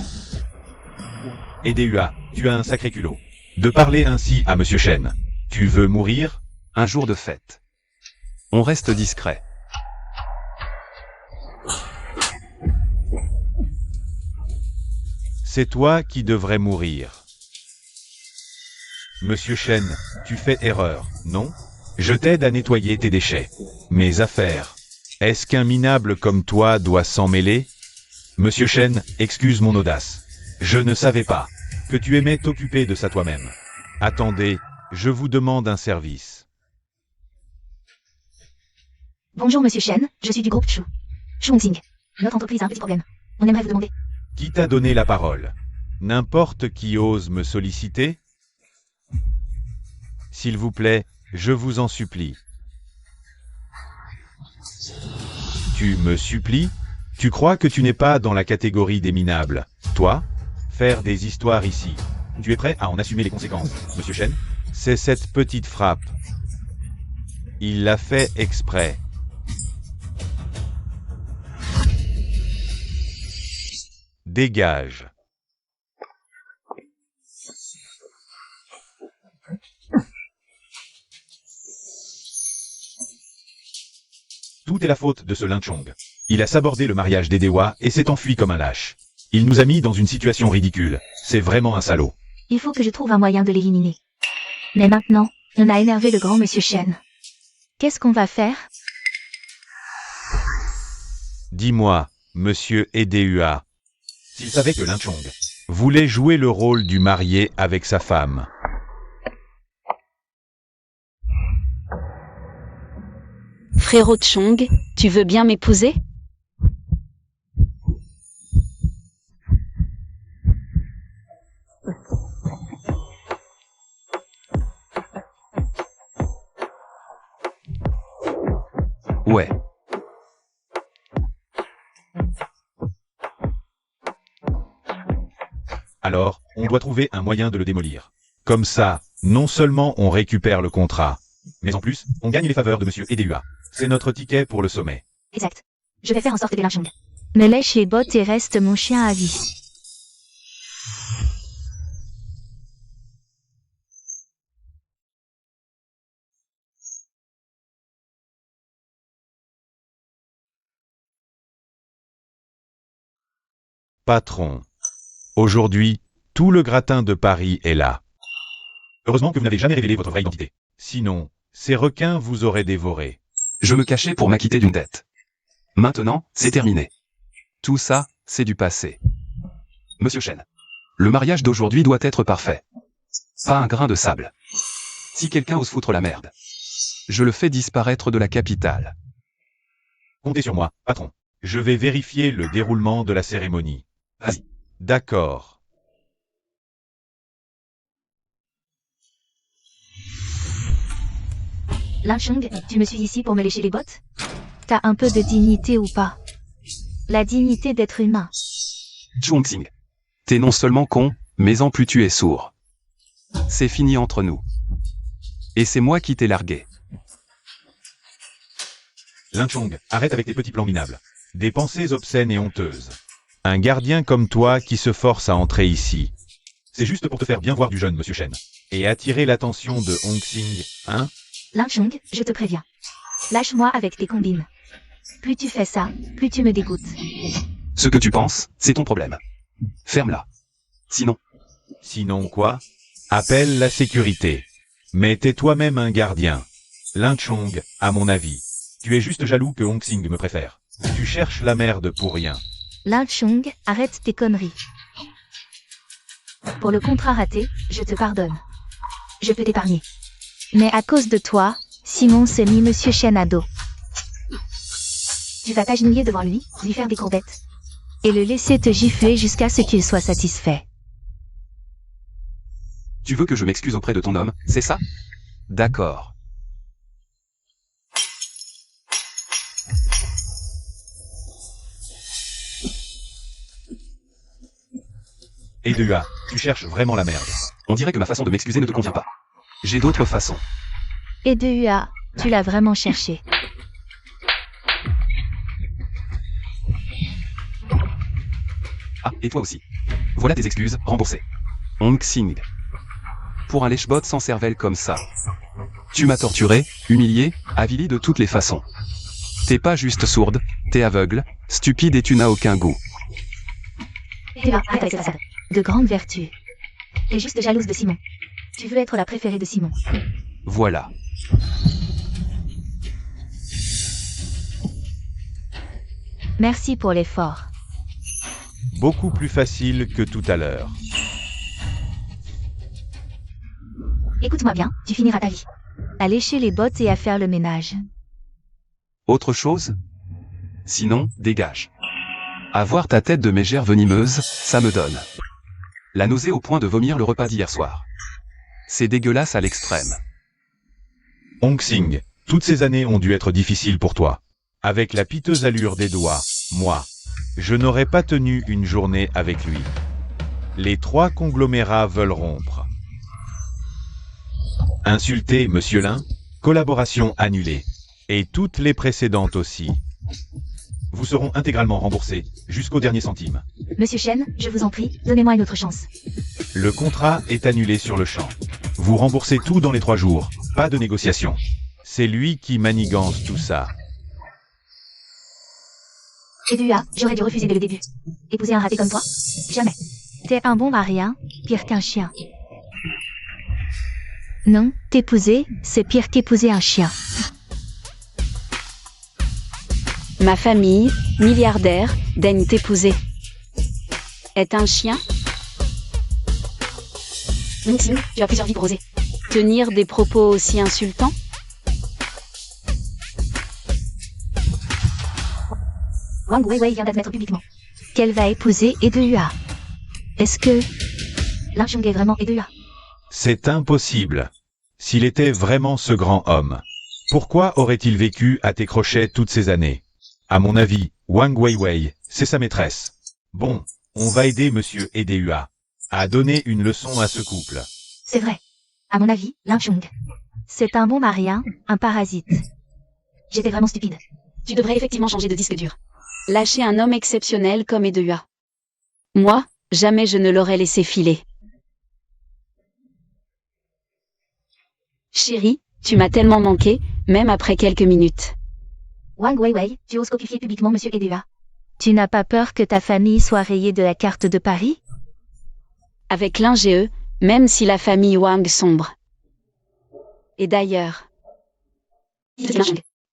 Edehua, tu as un sacré culot. De parler ainsi à Monsieur Shen. Tu veux mourir? Un jour de fête. On reste discret. C'est toi qui devrais mourir. Monsieur Shen, tu fais erreur, non? Je t'aide à nettoyer tes déchets. Mes affaires. Est-ce qu'un minable comme toi doit s'en mêler? Monsieur Shen, excuse mon audace. Je ne savais pas que tu aimais t'occuper de ça toi-même. Attendez, je vous demande un service. Bonjour Monsieur Shen, je suis du groupe Chou. Chongqing. Notre entreprise a un petit problème. On aimerait vous demander. Qui t'a donné la parole? N'importe qui ose me solliciter? S'il vous plaît, je vous en supplie. Tu me supplies? Tu crois que tu n'es pas dans la catégorie des minables, toi? Faire des histoires ici. Tu es prêt à en assumer les conséquences, Monsieur Shen? C'est cette petite frappe. Il l'a fait exprès. Dégage. Tout est la faute de ce Lin Chung. Il a sabordé le mariage d'Edehua et s'est enfui comme un lâche. Il nous a mis dans une situation ridicule. C'est vraiment un salaud. Il faut que je trouve un moyen de l'éliminer. Mais maintenant, on a énervé le grand Monsieur Shen. Qu'est-ce qu'on va faire? Dis-moi, Monsieur Edehua, s'il savait que Lin Chung voulait jouer le rôle du marié avec sa femme. Frérot Chong, tu veux bien m'épouser? Ouais. Alors, on doit trouver un moyen de le démolir. Comme ça, non seulement on récupère le contrat, mais en plus, on gagne les faveurs de monsieur Edehua. C'est notre ticket pour le sommet. Exact. Je vais faire en sorte que Linchong me lèche les bottes et reste mon chien à vie. Patron. Aujourd'hui, tout le gratin de Paris est là. Heureusement que vous n'avez jamais révélé votre vraie identité. Sinon, ces requins vous auraient dévoré. Je me cachais pour m'acquitter d'une dette. Maintenant, c'est terminé. Tout ça, c'est du passé. Monsieur Chen. Le mariage d'aujourd'hui doit être parfait. Pas un grain de sable. Si quelqu'un ose foutre la merde, je le fais disparaître de la capitale. Comptez sur moi, patron. Je vais vérifier le déroulement de la cérémonie. Vas-y. D'accord. Linchong, tu me suis ici pour me lécher les bottes? T'as un peu de dignité ou pas? La dignité d'être humain. Chongqing. T'es non seulement con, mais en plus tu es sourd. C'est fini entre nous. Et c'est moi qui t'ai largué. Linchong, arrête avec tes petits plans minables. Des pensées obscènes et honteuses. Un gardien comme toi qui se force à entrer ici. C'est juste pour te faire bien voir du jeune monsieur Chen. Et attirer l'attention de Hong Xing, hein? Linchong, je te préviens. Lâche-moi avec tes combines. Plus tu fais ça, plus tu me dégoûtes. Ce que tu penses, c'est ton problème. Ferme-la. Sinon, Sinon quoi? Appelle la sécurité. Mais t'es toi-même un gardien. Linchong, à mon avis. Tu es juste jaloux que Hong Xing me préfère. Tu cherches la merde pour rien. Linchong, arrête tes conneries. Pour le contrat raté, je te pardonne. Je peux t'épargner. Mais à cause de toi, Simon s'est mis monsieur Chen à dos. Tu vas t'agenouiller devant lui faire des courbettes. Et le laisser te gifler jusqu'à ce qu'il soit satisfait. tu veux que je m'excuse auprès de ton homme, c'est ça? D'accord. Edehua, tu cherches vraiment la merde. On dirait que ma façon de m'excuser ne te convient pas. J'ai d'autres façons. Edehua, tu l'as vraiment cherché. Ah, et toi aussi. Voilà tes excuses, remboursées. Hong Xing. Pour un lèche-botte sans cervelle comme ça. Tu m'as torturé, humilié, avili de toutes les façons. T'es pas juste sourde, t'es aveugle, stupide et tu n'as aucun goût. Edehua, arrête avec cette façade. De grande vertu. T'es juste jalouse de Simon. Tu veux être la préférée de Simon. Voilà. Merci pour l'effort. Beaucoup plus facile que tout à l'heure. Écoute-moi bien, tu finiras ta vie. À lécher les bottes et à faire le ménage. Autre chose? Sinon, dégage. Avoir ta tête de mégère venimeuse, ça me donne la nausée au point de vomir le repas d'hier soir. C'est dégueulasse à l'extrême. Hong Xing, toutes ces années ont dû être difficiles pour toi. Avec la piteuse allure des doigts, moi, je n'aurais pas tenu une journée avec lui. Les trois conglomérats veulent rompre. Insulter Monsieur Lin, collaboration annulée. Et toutes les précédentes aussi. Vous seront intégralement remboursés, jusqu'au dernier centime. Monsieur Chen, je vous en prie, donnez-moi une autre chance. Le contrat est annulé sur le champ. Vous remboursez tout dans les 3 jours, pas de négociation. C'est lui qui manigance tout ça. Edehua, j'aurais dû refuser dès le début. Épouser un raté comme toi? Jamais. T'es un bon mari, hein? Pire qu'un chien. Non, t'épouser, c'est pire qu'épouser un chien. Ma famille, milliardaire, daigne t'épouser. Est un chien? Hong Xing, tu as plusieurs vies pour oser. Tenir des propos aussi insultants? Wang Weiwei vient d'admettre publiquement qu'elle va épouser Edehua. Est-ce que Linchong est vraiment Edehua? C'est impossible. S'il était vraiment ce grand homme, pourquoi aurait-il vécu à tes crochets toutes ces années? À mon avis, Wang Weiwei, c'est sa maîtresse. Bon, on va aider Monsieur Edehua. a donné une leçon à ce couple. C'est vrai. À mon avis, Lin Chung. C'est un bon mari, hein, un parasite. J'étais vraiment stupide. Tu devrais effectivement changer de disque dur. Lâcher un homme exceptionnel comme Edehua. Moi, jamais je ne l'aurais laissé filer. Chérie, tu m'as tellement manqué, même après quelques minutes. Wang Weiwei, tu oses copifier publiquement Monsieur Edehua. Tu n'as pas peur que ta famille soit rayée de la carte de Paris? Avec l'ingé, même si la famille Wang sombre. Et d'ailleurs,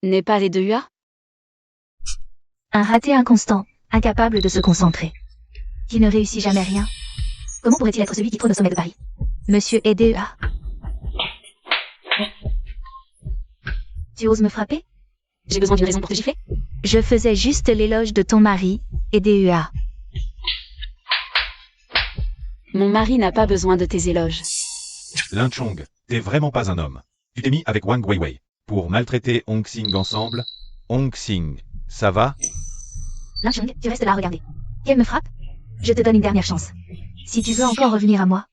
n'est pas Edehua? Un raté inconstant, incapable de se concentrer. Qui ne réussit jamais rien. Comment pourrait-il être celui qui trône au sommet de Paris? Monsieur Edehua. Tu oses me frapper? J'ai besoin d'une raison pour te gifler? Je faisais juste l'éloge de ton mari, Edehua. Mon mari n'a pas besoin de tes éloges. Lin Chung, t'es vraiment pas un homme. Tu t'es mis avec Wang Weiwei pour maltraiter Hong Xing ensemble. Hong Xing, ça va? Lin Chung, tu restes là à regarder. Qu'elle me frappe? Je te donne une dernière chance. Si tu veux encore revenir à moi,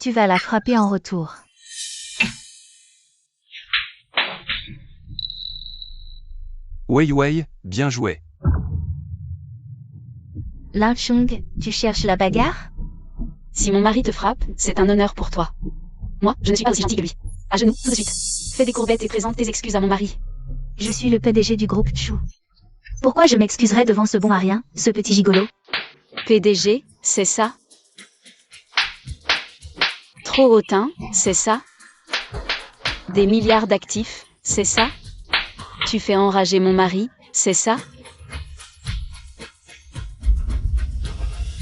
tu vas la frapper en retour. Weiwei, bien joué. Lin Chung, tu cherches la bagarre? Si mon mari te frappe, c'est un honneur pour toi. Moi, je ne suis pas aussi gentil que lui. À genoux, tout de suite. Fais des courbettes et présente tes excuses à mon mari. Je suis le PDG du groupe Chu. Pourquoi je m'excuserais devant ce bon à rien, ce petit gigolo? PDG, c'est ça? Trop hautain, c'est ça? Des milliards d'actifs, c'est ça? Tu fais enrager mon mari, c'est ça?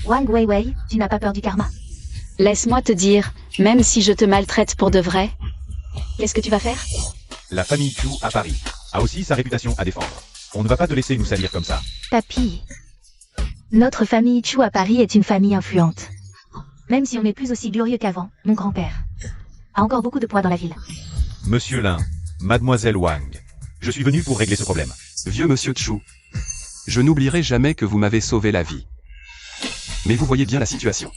Wang Weiwei, tu n'as pas peur du karma? Laisse-moi te dire, même si je te maltraite pour de vrai, qu'est-ce que tu vas faire? La famille Chu à Paris a aussi sa réputation à défendre. On ne va pas te laisser nous salir comme ça. Papy. Notre famille Chu à Paris est une famille influente. Même si on n'est plus aussi glorieux qu'avant, mon grand-père a encore beaucoup de poids dans la ville. Monsieur Lin, Mademoiselle Wang, je suis venu pour régler ce problème. Vieux monsieur Chu. Je n'oublierai jamais que vous m'avez sauvé la vie. Mais vous voyez bien la situation.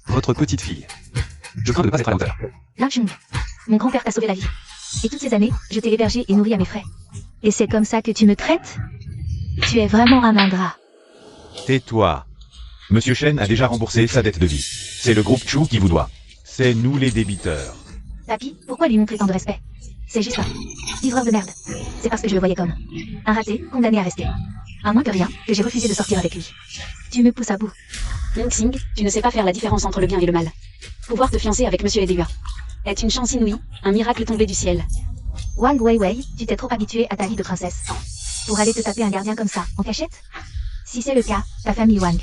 Votre petite fille. Je crains de ne pas être à la hauteur. Lin Chung, mon grand-père t'a sauvé la vie. Et toutes ces années, je t'ai hébergé et nourri à mes frais. Et c'est comme ça que tu me traites? Tu es vraiment un ingrat. Tais-toi. Monsieur Shen a déjà remboursé sa dette de vie. C'est le groupe Chu qui vous doit. C'est nous les débiteurs. Papy, pourquoi lui montrer tant de respect? C'est juste un livreur de merde. C'est parce que je le voyais comme un raté, condamné à rester. À moins que rien, que j'ai refusé de sortir avec lui. Tu me pousses à bout. Hong Xing, tu ne sais pas faire la différence entre le bien et le mal. Pouvoir te fiancer avec Monsieur Edehua est une chance inouïe, un miracle tombé du ciel. Wang Weiwei, tu t'es trop habitué à ta vie de princesse. Pour aller te taper un gardien comme ça, en cachette? Si c'est le cas, ta famille Wang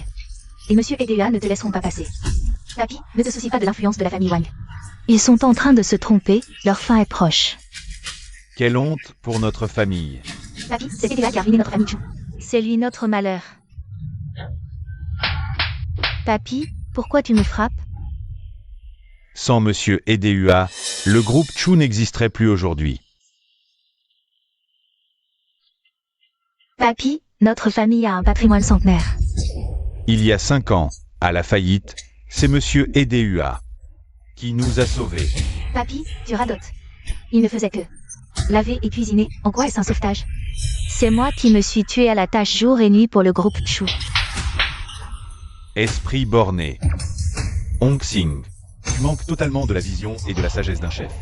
et Monsieur Edehua ne te laisseront pas passer. Papy, ne te soucie pas de l'influence de la famille Wang. Ils sont en train de se tromper, leur fin est proche. Quelle honte pour notre famille. Papy, c'est Edehua qui a ruiné notre famille Chu. C'est lui notre malheur. Papy, pourquoi tu me frappes? Sans Monsieur Edehua, le groupe Chu n'existerait plus aujourd'hui. Papy, notre famille a un patrimoine centenaire. Il y a 5 ans, à la faillite, c'est Monsieur Edehua qui nous a sauvés. Papy, tu radotes. Il ne faisait que laver et cuisiner. En quoi est-ce un sauvetage? C'est moi qui me suis tué à la tâche jour et nuit pour le groupe Chu. Esprit borné. Hong Xing, tu manques totalement de la vision et de la sagesse d'un chef.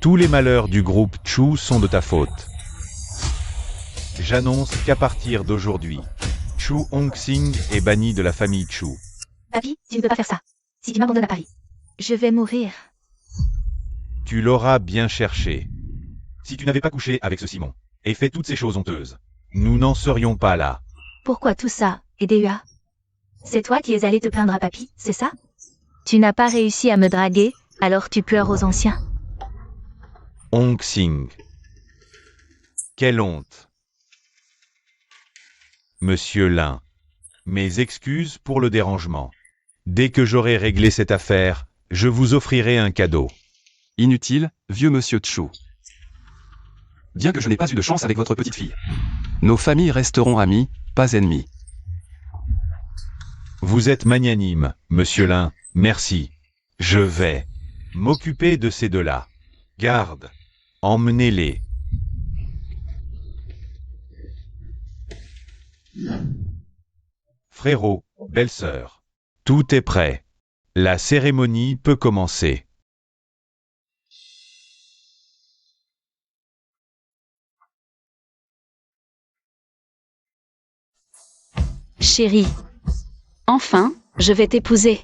Tous les malheurs du groupe Chu sont de ta faute. J'annonce qu'à partir d'aujourd'hui, Chu Hong Xing est banni de la famille Chu. Papy, tu ne peux pas faire ça. Si tu m'abandonnes à Paris, je vais mourir. Tu l'auras bien cherché. Si tu n'avais pas couché avec ce Simon, et fait toutes ces choses honteuses, nous n'en serions pas là. Pourquoi tout ça, Edehua? C'est toi qui es allé te plaindre à Papy, c'est ça? Tu n'as pas réussi à me draguer, alors tu pleures aux anciens. Hong Xing. Quelle honte. Monsieur Lin, mes excuses pour le dérangement. Dès que j'aurai réglé cette affaire, je vous offrirai un cadeau. Inutile, vieux monsieur Chu. Bien que je n'ai pas eu de chance avec votre petite fille. Nos familles resteront amies, pas ennemies. Vous êtes magnanime, Monsieur Lin, Merci. Je vais m'occuper de ces deux-là. Garde. Emmenez-les. Frérot, belle-sœur. Tout est prêt. La cérémonie peut commencer. Chérie. Enfin, je vais t'épouser.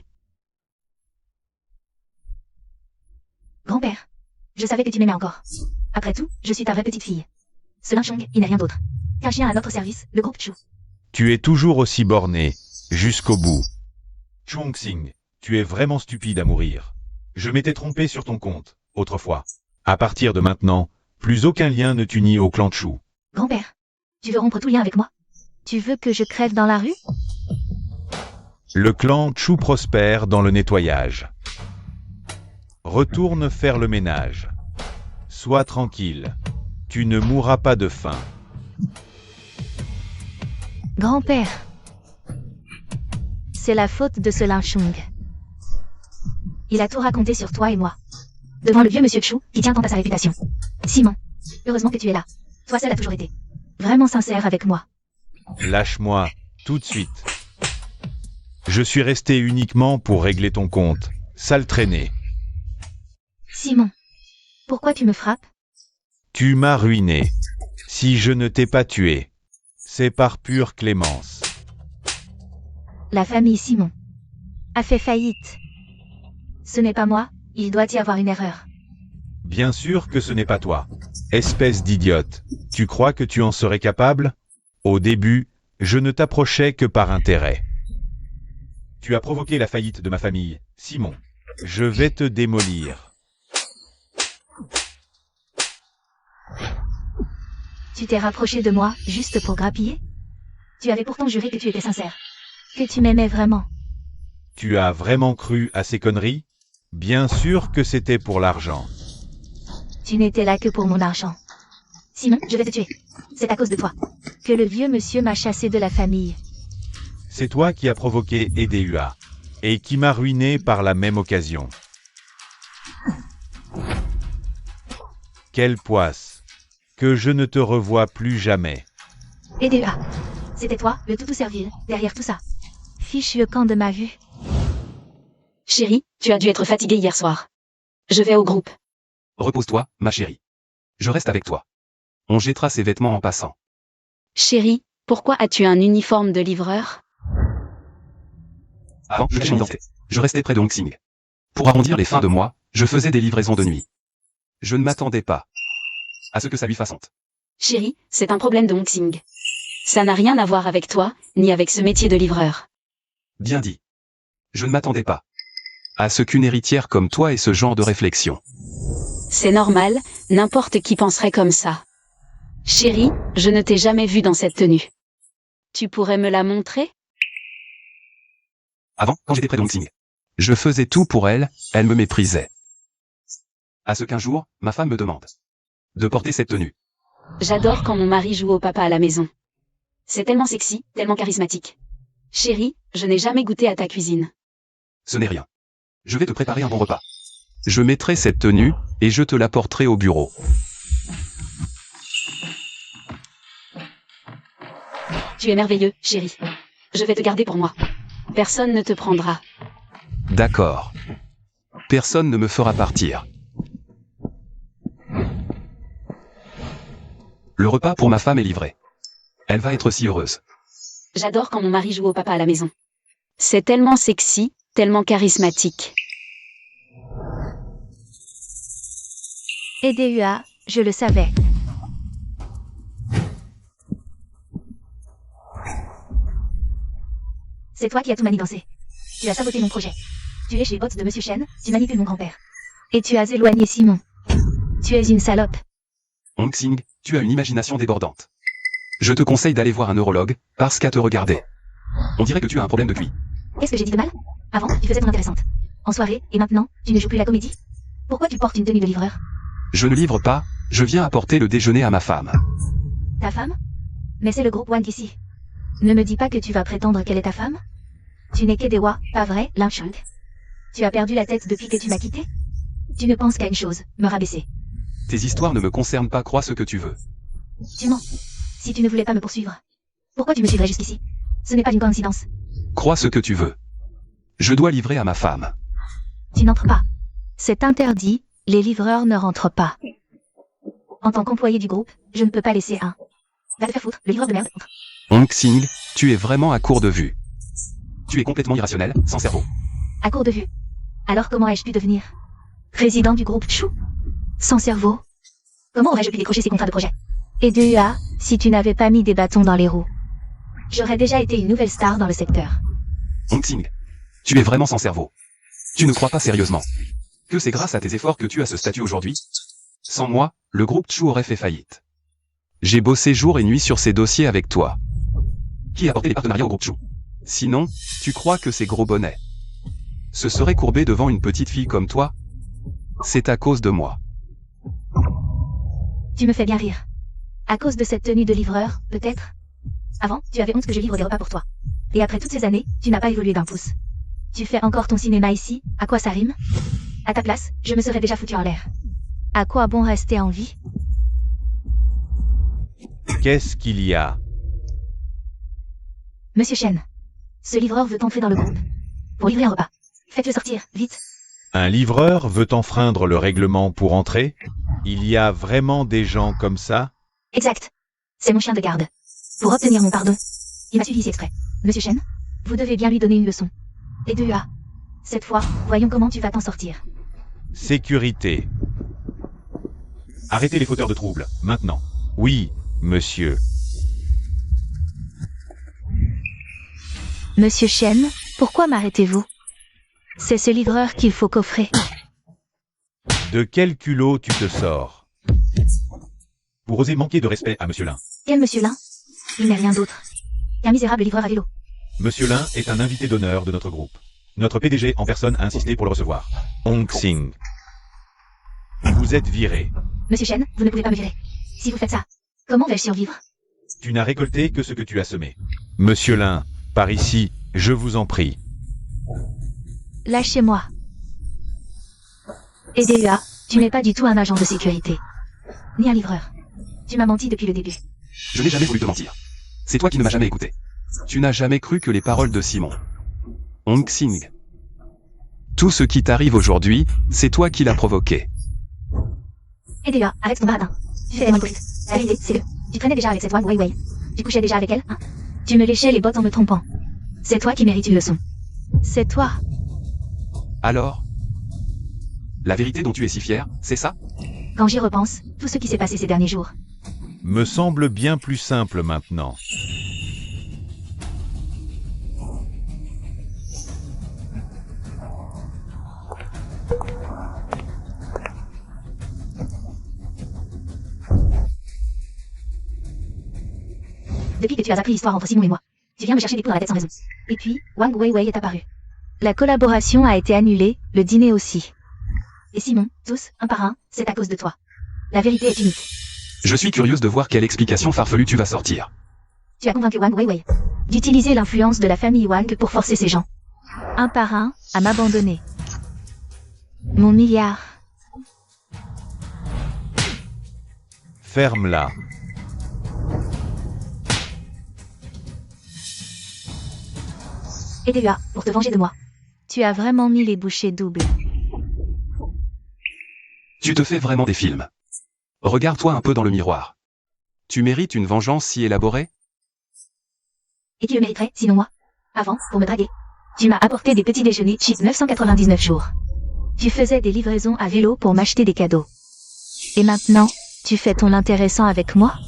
Grand-père, je savais que tu m'aimais encore. Après tout, je suis ta vraie petite fille. Ce Linchong, il n'est rien d'autre qu'un chien à notre service, le groupe Chu. Tu es toujours aussi borné, jusqu'au bout. Chongqing, tu es vraiment stupide à mourir. Je m'étais trompé sur ton compte, autrefois. À partir de maintenant, plus aucun lien ne t'unit au clan Chu. Grand-père, tu veux rompre tout lien avec moi? Tu veux que je crève dans la rue? Le clan Chu prospère dans le nettoyage. Retourne faire le ménage. Sois tranquille. Tu ne mourras pas de faim. Grand-père, c'est la faute de ce Linchong. Il a tout raconté sur toi et moi. Devant le vieux monsieur Chu, qui tient tant à sa réputation. Simon, heureusement que tu es là. Toi seul a toujours été vraiment sincère avec moi. Lâche-moi, tout de suite. Je suis resté uniquement pour régler ton compte. Sale traîné. Simon, pourquoi tu me frappes? Tu m'as ruiné. Si je ne t'ai pas tué, c'est par pure clémence. La famille Simon a fait faillite. Ce n'est pas moi, il doit y avoir une erreur. Bien sûr que ce n'est pas toi. Espèce d'idiote. Tu crois que tu en serais capable? Au début, je ne t'approchais que par intérêt. Tu as provoqué la faillite de ma famille, Simon. Je vais te démolir. Tu t'es rapproché de moi, juste pour grappiller? Tu avais pourtant juré que tu étais sincère. Que tu m'aimais vraiment. Tu as vraiment cru à ces conneries? Bien sûr que c'était pour l'argent. Tu n'étais là que pour mon argent. Simon, je vais te tuer. C'est à cause de toi que le vieux monsieur m'a chassé de la famille. C'est toi qui as provoqué EDUA. Et qui m'a ruiné par la même occasion. Quelle poisse. Que je ne te revois plus jamais. EDUA, c'était toi, le toutou servile, derrière tout ça. Fichu camp de ma vue. Chérie, tu as dû être fatiguée hier soir. Je vais au groupe. Repose-toi, ma chérie. Je reste avec toi. On jettera ses vêtements en passant. Chérie, pourquoi as-tu un uniforme de livreur? Avant, je cachais mon identité. Je restais près de Hongxing. Pour arrondir les fins de mois, je faisais des livraisons de nuit. Je ne m'attendais pas à ce que ça lui fasse honte. Chérie, c'est un problème de Hongxing. Ça n'a rien à voir avec toi, ni avec ce métier de livreur. Bien dit. Je ne m'attendais pas à ce qu'une héritière comme toi ait ce genre de réflexion. C'est normal, n'importe qui penserait comme ça. Chérie, je ne t'ai jamais vue dans cette tenue. Tu pourrais me la montrer? Avant, quand j'étais près de Hongxing, je faisais tout pour elle, elle me méprisait. À ce qu'un jour, ma femme me demande de porter cette tenue. J'adore quand mon mari joue au papa à la maison. C'est tellement sexy, tellement charismatique. Chérie, je n'ai jamais goûté à ta cuisine. Ce n'est rien. Je vais te préparer un bon repas. Je mettrai cette tenue, et je te la porterai au bureau. Tu es merveilleux, chérie. Je vais te garder pour moi. Personne ne te prendra. D'accord. Personne ne me fera partir. Le repas pour ma femme est livré. Elle va être si heureuse. J'adore quand mon mari joue au papa à la maison. C'est tellement sexy, tellement charismatique. EDUA, je le savais. C'est toi qui as tout manigancé. Tu as saboté mon projet. Tu es chez les bots de Monsieur Chen, tu manipules mon grand-père. Et tu as éloigné Simon. Tu es une salope. Hongxing, tu as une imagination débordante. Je te conseille d'aller voir un neurologue, parce qu'à te regarder, on dirait que tu as un problème de QI. Qu'est-ce que j'ai dit de mal? Avant, tu faisais ton intéressante. En soirée, et maintenant, tu ne joues plus la comédie? Pourquoi tu portes une tenue de livreur? Je ne livre pas, je viens apporter le déjeuner à ma femme. Ta femme? Mais c'est le groupe One ici. Ne me dis pas que tu vas prétendre qu'elle est ta femme? Tu n'es qu'Edewa, pas vrai, Linchong? Tu as perdu la tête depuis que tu m'as quitté? Tu ne penses qu'à une chose, me rabaisser. Tes histoires ne me concernent pas, crois ce que tu veux. Tu mens. Si tu ne voulais pas me poursuivre, pourquoi tu me suivrais jusqu'ici? Ce n'est pas une coïncidence. Crois ce que tu veux. Je dois livrer à ma femme. Tu n'entres pas. C'est interdit, les livreurs ne rentrent pas. En tant qu'employé du groupe, je ne peux pas laisser un... Va te faire foutre, le livreur de merde. Hong Xing, tu es vraiment à court de vue. Tu es complètement irrationnel, sans cerveau. À court de vue. Alors comment ai-je pu devenir président du groupe Chou? Sans cerveau. Comment aurais-je pu décrocher ces contrats de projet? Et de UA, si tu n'avais pas mis des bâtons dans les roues. J'aurais déjà été une nouvelle star dans le secteur. Hong Xing, tu es vraiment sans cerveau. Tu ne crois pas sérieusement que c'est grâce à tes efforts que tu as ce statut aujourd'hui? Sans moi, le groupe Chou aurait fait faillite. J'ai bossé jour et nuit sur ces dossiers avec toi. Qui a porté les partenariats au groupe Chou? Sinon, tu crois que ces gros bonnets se seraient courbés devant une petite fille comme toi? C'est à cause de moi. Tu me fais bien rire. À cause de cette tenue de livreur, peut-être? Avant, tu avais honte que je livre des repas pour toi. Et après toutes ces années, tu n'as pas évolué d'un pouce. Tu fais encore ton cinéma ici, à quoi ça rime? À ta place, je me serais déjà foutu en l'air. À quoi bon rester en vie? Qu'est-ce qu'il y a? Monsieur Chen, ce livreur veut entrer dans le groupe. Pour livrer un repas. Faites-le sortir, vite. Un livreur veut enfreindre le règlement pour entrer? Il y a vraiment des gens comme ça? Exact. C'est mon chien de garde. Pour obtenir mon pardon. Il m'a suivi ici exprès. Monsieur Chen, vous devez bien lui donner une leçon. Et de UA. Cette fois, voyons comment tu vas t'en sortir. Sécurité. Arrêtez les fauteurs de troubles, maintenant. Oui, monsieur. Monsieur Chen, pourquoi m'arrêtez-vous? C'est ce livreur qu'il faut coffrer. De quel culot tu te sors? Pour oser manquer de respect à Monsieur Lin. Quel monsieur Lin? Il n'est rien d'autre qu'un misérable livreur à vélo. Monsieur Lin est un invité d'honneur de notre groupe. Notre PDG en personne a insisté pour le recevoir. Hong Xing. Vous êtes viré. Monsieur Chen, vous ne pouvez pas me virer. Si vous faites ça, comment vais-je survivre? Tu n'as récolté que ce que tu as semé. Monsieur Lin, par ici, je vous en prie. Lâchez-moi. Et DUA, tu n'es pas du tout un agent de sécurité. Ni un livreur. Tu m'as menti depuis le début. Je n'ai jamais voulu te mentir. C'est toi qui ne m'as jamais écouté. Tu n'as jamais cru que les paroles de Simon. Hong Xing. Tout ce qui t'arrive aujourd'hui, c'est toi qui l'as provoqué. Et DUA, arrête ton baradin. Tu fais les hypocrite. La vérité, c'est que tu traînais déjà avec cette Wang Weiwei. Tu couchais déjà avec elle, hein? Tu me léchais les bottes en me trompant. C'est toi qui mérites une leçon. C'est toi. Alors? La vérité dont tu es si fier, c'est ça? Quand j'y repense, tout ce qui s'est passé ces derniers jours. Me semble bien plus simple maintenant. Depuis que tu as appris l'histoire entre Simon et moi, tu viens me chercher des poux dans la tête sans raison. Et puis, Wang Weiwei est apparu. La collaboration a été annulée, le dîner aussi. Et Simon, tous, un par un, c'est à cause de toi. La vérité est unique. Je suis curieuse de voir quelle explication farfelue tu vas sortir. Tu as convaincu Wang Weiwei d'utiliser l'influence de la famille Wang pour forcer ces gens. Un par un, à m'abandonner. Mon milliard. Ferme-la. Et DUA, pour te venger de moi. Tu as vraiment mis les bouchées doubles. Tu te fais vraiment des films. Regarde-toi un peu dans le miroir. Tu mérites une vengeance si élaborée? Et tu le mériterais, sinon moi. Avant, pour me draguer. Tu m'as apporté des petits déjeuners cheap 999 jours. Tu faisais des livraisons à vélo pour m'acheter des cadeaux. Et maintenant, tu fais ton intéressant avec moi?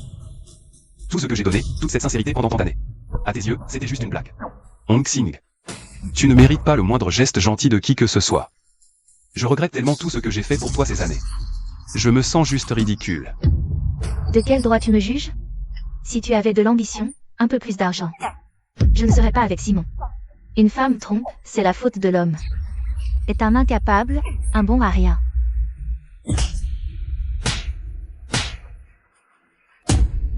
Tout ce que j'ai donné, toute cette sincérité pendant tant d'années. À tes yeux, c'était juste une blague. Hong Xing. Tu ne mérites pas le moindre geste gentil de qui que ce soit. Je regrette tellement tout ce que j'ai fait pour toi ces années. Je me sens juste ridicule. De quel droit tu me juges? Si tu avais de l'ambition, un peu plus d'argent. Je ne serais pas avec Simon. Une femme trompe, c'est la faute de l'homme. Est un incapable, un bon à rien.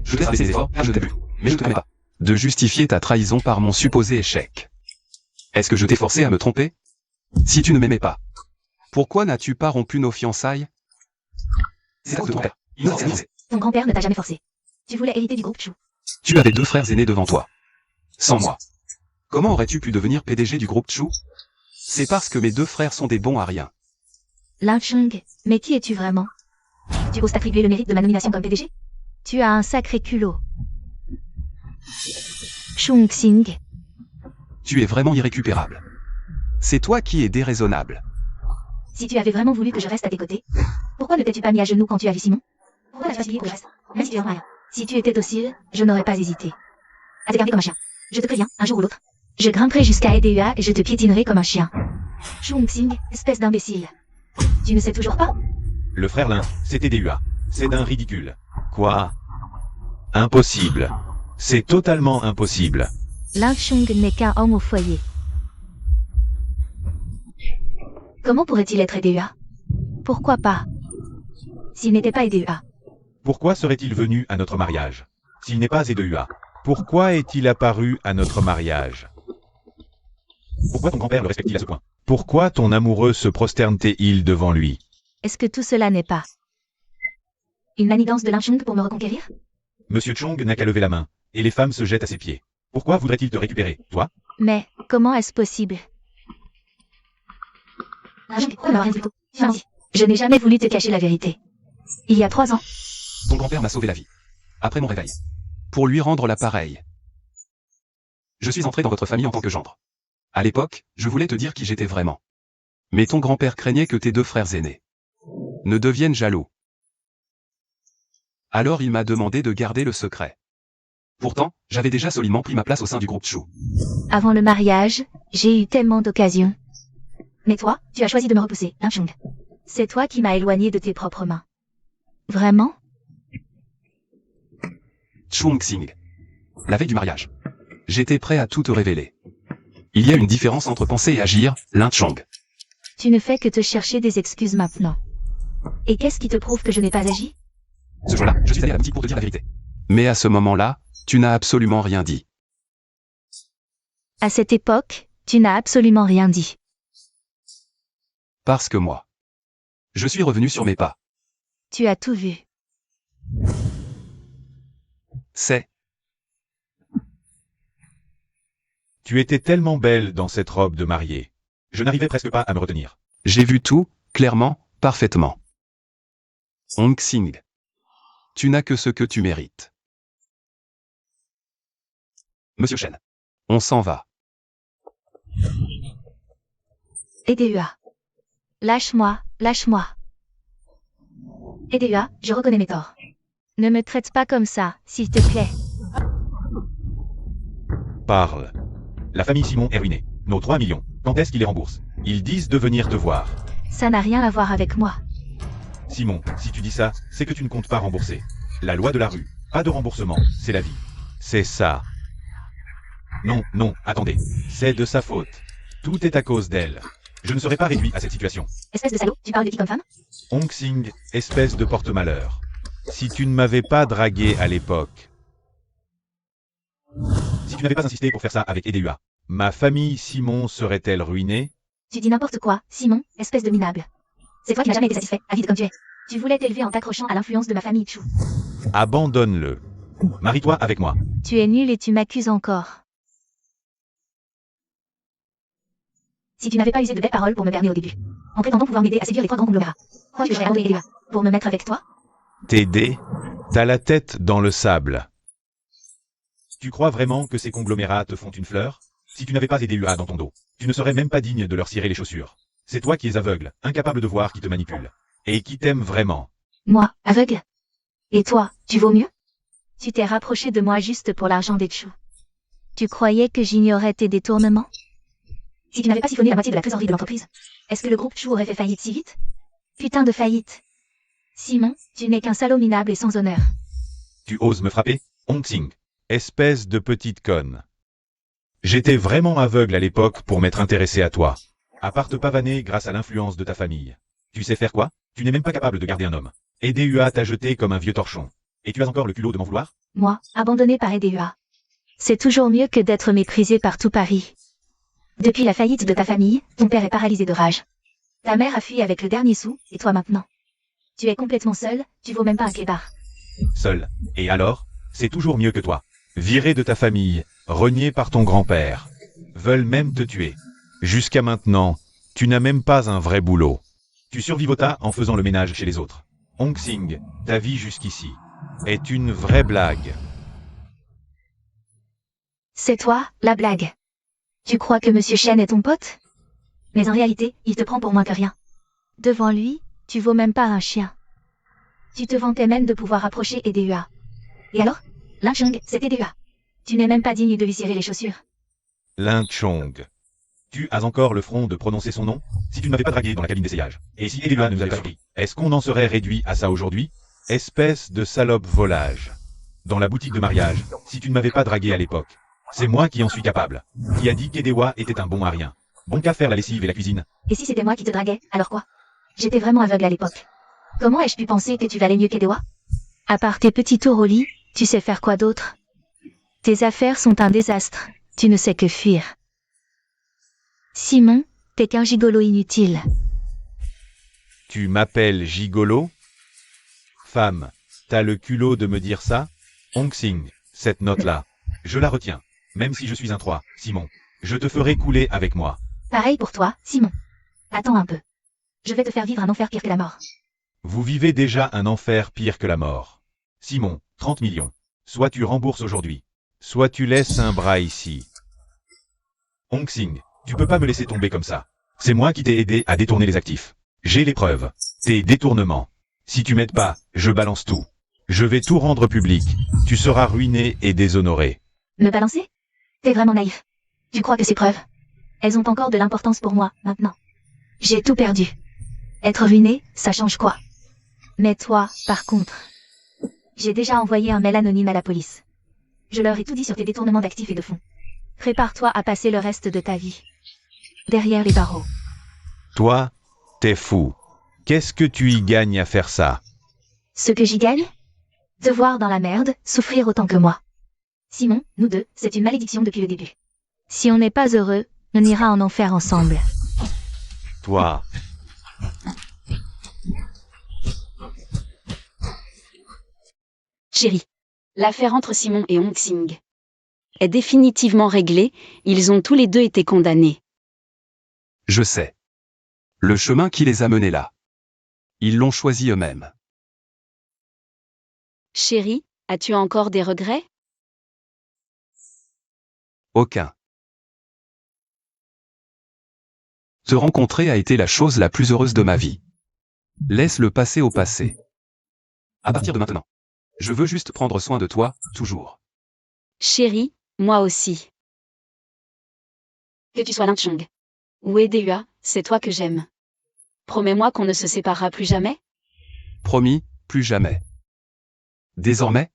Je t'ai salué ses efforts, car je t'ai vu. Mais je ne te permets pas de justifier ta trahison par mon supposé échec. Est-ce que je t'ai forcé à me tromper? Si tu ne m'aimais pas, pourquoi n'as-tu pas rompu nos fiançailles? C'est à cause de ton père. Il nous a organisé. Ton grand-père ne t'a jamais forcé. Tu voulais hériter du groupe Chou. Tu avais 2 frères aînés devant toi. Sans moi. Comment aurais-tu pu devenir PDG du groupe Chou? C'est parce que mes 2 frères sont des bons à rien. Lin Chung, mais qui es-tu vraiment? Tu oses t'attribuer le mérite de ma nomination comme PDG? Tu as un sacré culot. Chung Xing, Tu es vraiment irrécupérable. C'est toi qui es déraisonnable. Si tu avais vraiment voulu que je reste à tes côtés, pourquoi ne t'es-tu pas mis à genoux quand tu as vu Simon? Pourquoi n'as-tu pas signé pour que je reste? Même si tu es rien. Si tu étais docile, je n'aurais pas hésité. À te garder comme un chien. Je te préviens, un jour ou l'autre, je grimperai jusqu'à EDUA et je te piétinerai comme un chien. Chung Xing, espèce d'imbécile. Tu ne sais toujours pas? Le frère Lin, c'est EDUA. C'est d'un ridicule. Quoi? Impossible. C'est totalement impossible. Lin Chung n'est qu'un homme au foyer. Comment pourrait-il être EDUA? Pourquoi pas? S'il n'était pas EDUA. Pourquoi serait-il venu à notre mariage? S'il n'est pas EDUA, pourquoi est-il apparu à notre mariage? Pourquoi ton grand-père le respecte-t-il à ce point? Pourquoi ton amoureux se prosterne-t-il devant lui? Est-ce que tout cela n'est pas Une manigance de Lin Chung pour me reconquérir? Monsieur Chong n'a qu'à lever la main, et les femmes se jettent à ses pieds. Pourquoi voudrait-il te récupérer, toi? Mais comment est-ce possible? Lin Chung, pourquoi ne rien dit plus tôt? Dis. Je n'ai jamais voulu te cacher la vérité. Il y a 3 ans, Ton grand-père m'a sauvé la vie. Après mon réveil. Pour lui rendre l'appareil. Je suis entré dans votre famille en tant que gendre. À l'époque, je voulais te dire qui j'étais vraiment. Mais ton grand-père craignait que tes 2 frères aînés ne deviennent jaloux. Alors il m'a demandé de garder le secret. Pourtant, j'avais déjà solidement pris ma place au sein du groupe Chou. Avant le mariage, j'ai eu tellement d'occasions. mais toi, tu as choisi de me repousser, Lin Chung. C'est toi qui m'as éloigné de tes propres mains. Vraiment? Chung Xing. La veille du mariage. J'étais prêt à tout te révéler. Il y a une différence entre penser et agir, Lin Chung. Tu ne fais que te chercher des excuses maintenant. Et qu'est-ce qui te prouve que je n'ai pas agi? Ce jour-là, je suis allé à la boutique pour te dire la vérité. Mais à ce moment-là, tu n'as absolument rien dit. À cette époque, tu n'as absolument rien dit. Parce que moi. Je suis revenu sur mes pas. Tu as tout vu. C'est. Tu étais tellement belle dans cette robe de mariée. Je n'arrivais presque pas à me retenir. J'ai vu tout, clairement, parfaitement. Hong Xing. Tu n'as que ce que tu mérites. Monsieur Shen. On s'en va. EDUA. Lâche-moi, lâche-moi. EDUA, je reconnais mes torts. Ne me traite pas comme ça, s'il te plaît. Parle. La famille Simon est ruinée. Nos 3 millions. Quand est-ce qu'ils les remboursent? Ils disent de venir te voir. Ça n'a rien à voir avec moi. Simon, si tu dis ça, c'est que tu ne comptes pas rembourser. La loi de la rue. Pas de remboursement, c'est la vie. C'est ça. Non, non, attendez. C'est de sa faute. Tout est à cause d'elle. Je ne serai pas réduit à cette situation. Espèce de salaud, tu parles de qui comme femme? Hong Xing, espèce de porte-malheur. Si tu ne m'avais pas dragué à l'époque. Si tu n'avais pas insisté pour faire ça avec EDUA, ma famille Simon serait-elle ruinée? Tu dis n'importe quoi, Simon, espèce de minable. C'est toi qui n'as jamais été satisfait, avide comme tu es. Tu voulais t'élever en t'accrochant à l'influence de ma famille Chou. Abandonne-le. Marie-toi avec moi. Tu es nul et tu m'accuses encore. Si tu n'avais pas usé de belles paroles pour me berner au début, en prétendant pouvoir m'aider à séduire les 3 grands conglomérats, crois-tu que j'aurais abandonné EDUA pour me mettre avec toi? T'aider? T'as la tête dans le sable. Tu crois vraiment que ces conglomérats te font une fleur? Si tu n'avais pas EDUA dans ton dos, tu ne serais même pas digne de leur cirer les chaussures. C'est toi qui es aveugle, incapable de voir qui te manipule. Et qui t'aime vraiment. Moi, aveugle? Et toi, tu vaux mieux? Tu t'es rapproché de moi juste pour l'argent des Chou. Tu croyais que j'ignorais tes détournements? Si tu n'avais pas siphonné la moitié de la trésorerie de l'entreprise, est-ce que le groupe Chou aurait fait faillite si vite? Putain de faillite. Simon, tu n'es qu'un salaud minable et sans honneur. Tu oses me frapper? Hong Xing. Espèce de petite conne. J'étais vraiment aveugle à l'époque pour m'être intéressé à toi. À part te pavaner grâce à l'influence de ta famille. Tu sais faire quoi? Tu n'es même pas capable de garder un homme. EDUA t'a jeté comme un vieux torchon. Et tu as encore le culot de m'en vouloir? Moi, abandonné par EDUA. C'est toujours mieux que d'être méprisé par tout Paris. Depuis la faillite de ta famille, ton père est paralysé de rage. Ta mère a fui avec le dernier sou, et toi maintenant. Tu es complètement seul, tu vaux même pas un clébard. Seul. Et alors, c'est toujours mieux que toi. Viré de ta famille, renié par ton grand-père. Veulent même te tuer. Jusqu'à maintenant, tu n'as même pas un vrai boulot. Tu survivotas en faisant le ménage chez les autres. Hong Xing, ta vie jusqu'ici est une vraie blague. C'est toi, la blague. Tu crois que Monsieur Shen est ton pote? Mais en réalité, il te prend pour moins que rien. Devant lui, tu vaux même pas un chien. Tu te vantais même de pouvoir approcher EDUA. Et alors? Lin Chong, c'est EDUA. Tu n'es même pas digne de lui cirer les chaussures. Lin Chong. Tu as encore le front de prononcer son nom? Si tu ne m'avais pas dragué dans la cabine d'essayage, et si Elua ne nous avait pas pris, est-ce qu'on en serait réduit à ça aujourd'hui? Espèce de salope volage. Dans la boutique de mariage, si tu ne m'avais pas dragué à l'époque, c'est moi qui en suis capable. Qui a dit qu'Edewa était un bon à rien? Bon qu'à faire la lessive et la cuisine. Et si c'était moi qui te draguais, alors quoi? J'étais vraiment aveugle à l'époque. Comment ai-je pu penser que tu valais mieux qu'Edewa? À part tes petits tours au lit, tu sais faire quoi d'autre? Tes affaires sont un désastre, tu ne sais que fuir. Simon, t'es qu'un gigolo inutile. Tu m'appelles gigolo? Femme, t'as le culot de me dire ça? Hong Xing, cette note-là, je la retiens. Même si je suis un 3, Simon, je te ferai couler avec moi. Pareil pour toi, Simon. Attends un peu. Je vais te faire vivre un enfer pire que la mort. Vous vivez déjà un enfer pire que la mort. Simon, 30 millions. Soit tu rembourses aujourd'hui, soit tu laisses un bras ici. Hong Xing, tu peux pas me laisser tomber comme ça. C'est moi qui t'ai aidé à détourner les actifs. J'ai les preuves. Tes détournements. Si tu m'aides pas, je balance tout. Je vais tout rendre public. Tu seras ruiné et déshonoré. Me balancer? T'es vraiment naïf. Tu crois que ces preuves, elles ont encore de l'importance pour moi, maintenant? J'ai tout perdu. Être ruiné, ça change quoi? Mais toi, par contre, J'ai déjà envoyé un mail anonyme à la police. Je leur ai tout dit sur tes détournements d'actifs et de fonds. prépare-toi à passer le reste de ta vie derrière les barreaux. Toi, t'es fou. Qu'est-ce que tu y gagnes à faire ça? Ce que j'y gagne? Te voir dans la merde, souffrir autant que moi. Simon, nous deux, c'est une malédiction depuis le début. Si on n'est pas heureux, on ira en enfer ensemble. Toi. Chérie, l'affaire entre Simon et Hong Xing est définitivement réglée, ils ont tous les deux été condamnés. Je sais. Le chemin qui les a menés là. Ils l'ont choisi eux-mêmes. Chérie, as-tu encore des regrets? Aucun. Te rencontrer a été la chose la plus heureuse de ma vie. Laisse le passé au passé. À partir de maintenant, je veux juste prendre soin de toi, toujours. Chérie, moi aussi. Que tu sois Lin Chong ou EDUA, c'est toi que j'aime. Promets-moi qu'on ne se séparera plus jamais? Promis, plus jamais. Désormais,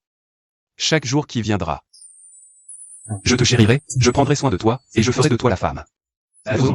chaque jour qui viendra. Je te chérirai, je prendrai soin de toi, et je ferai de toi la femme. À tous.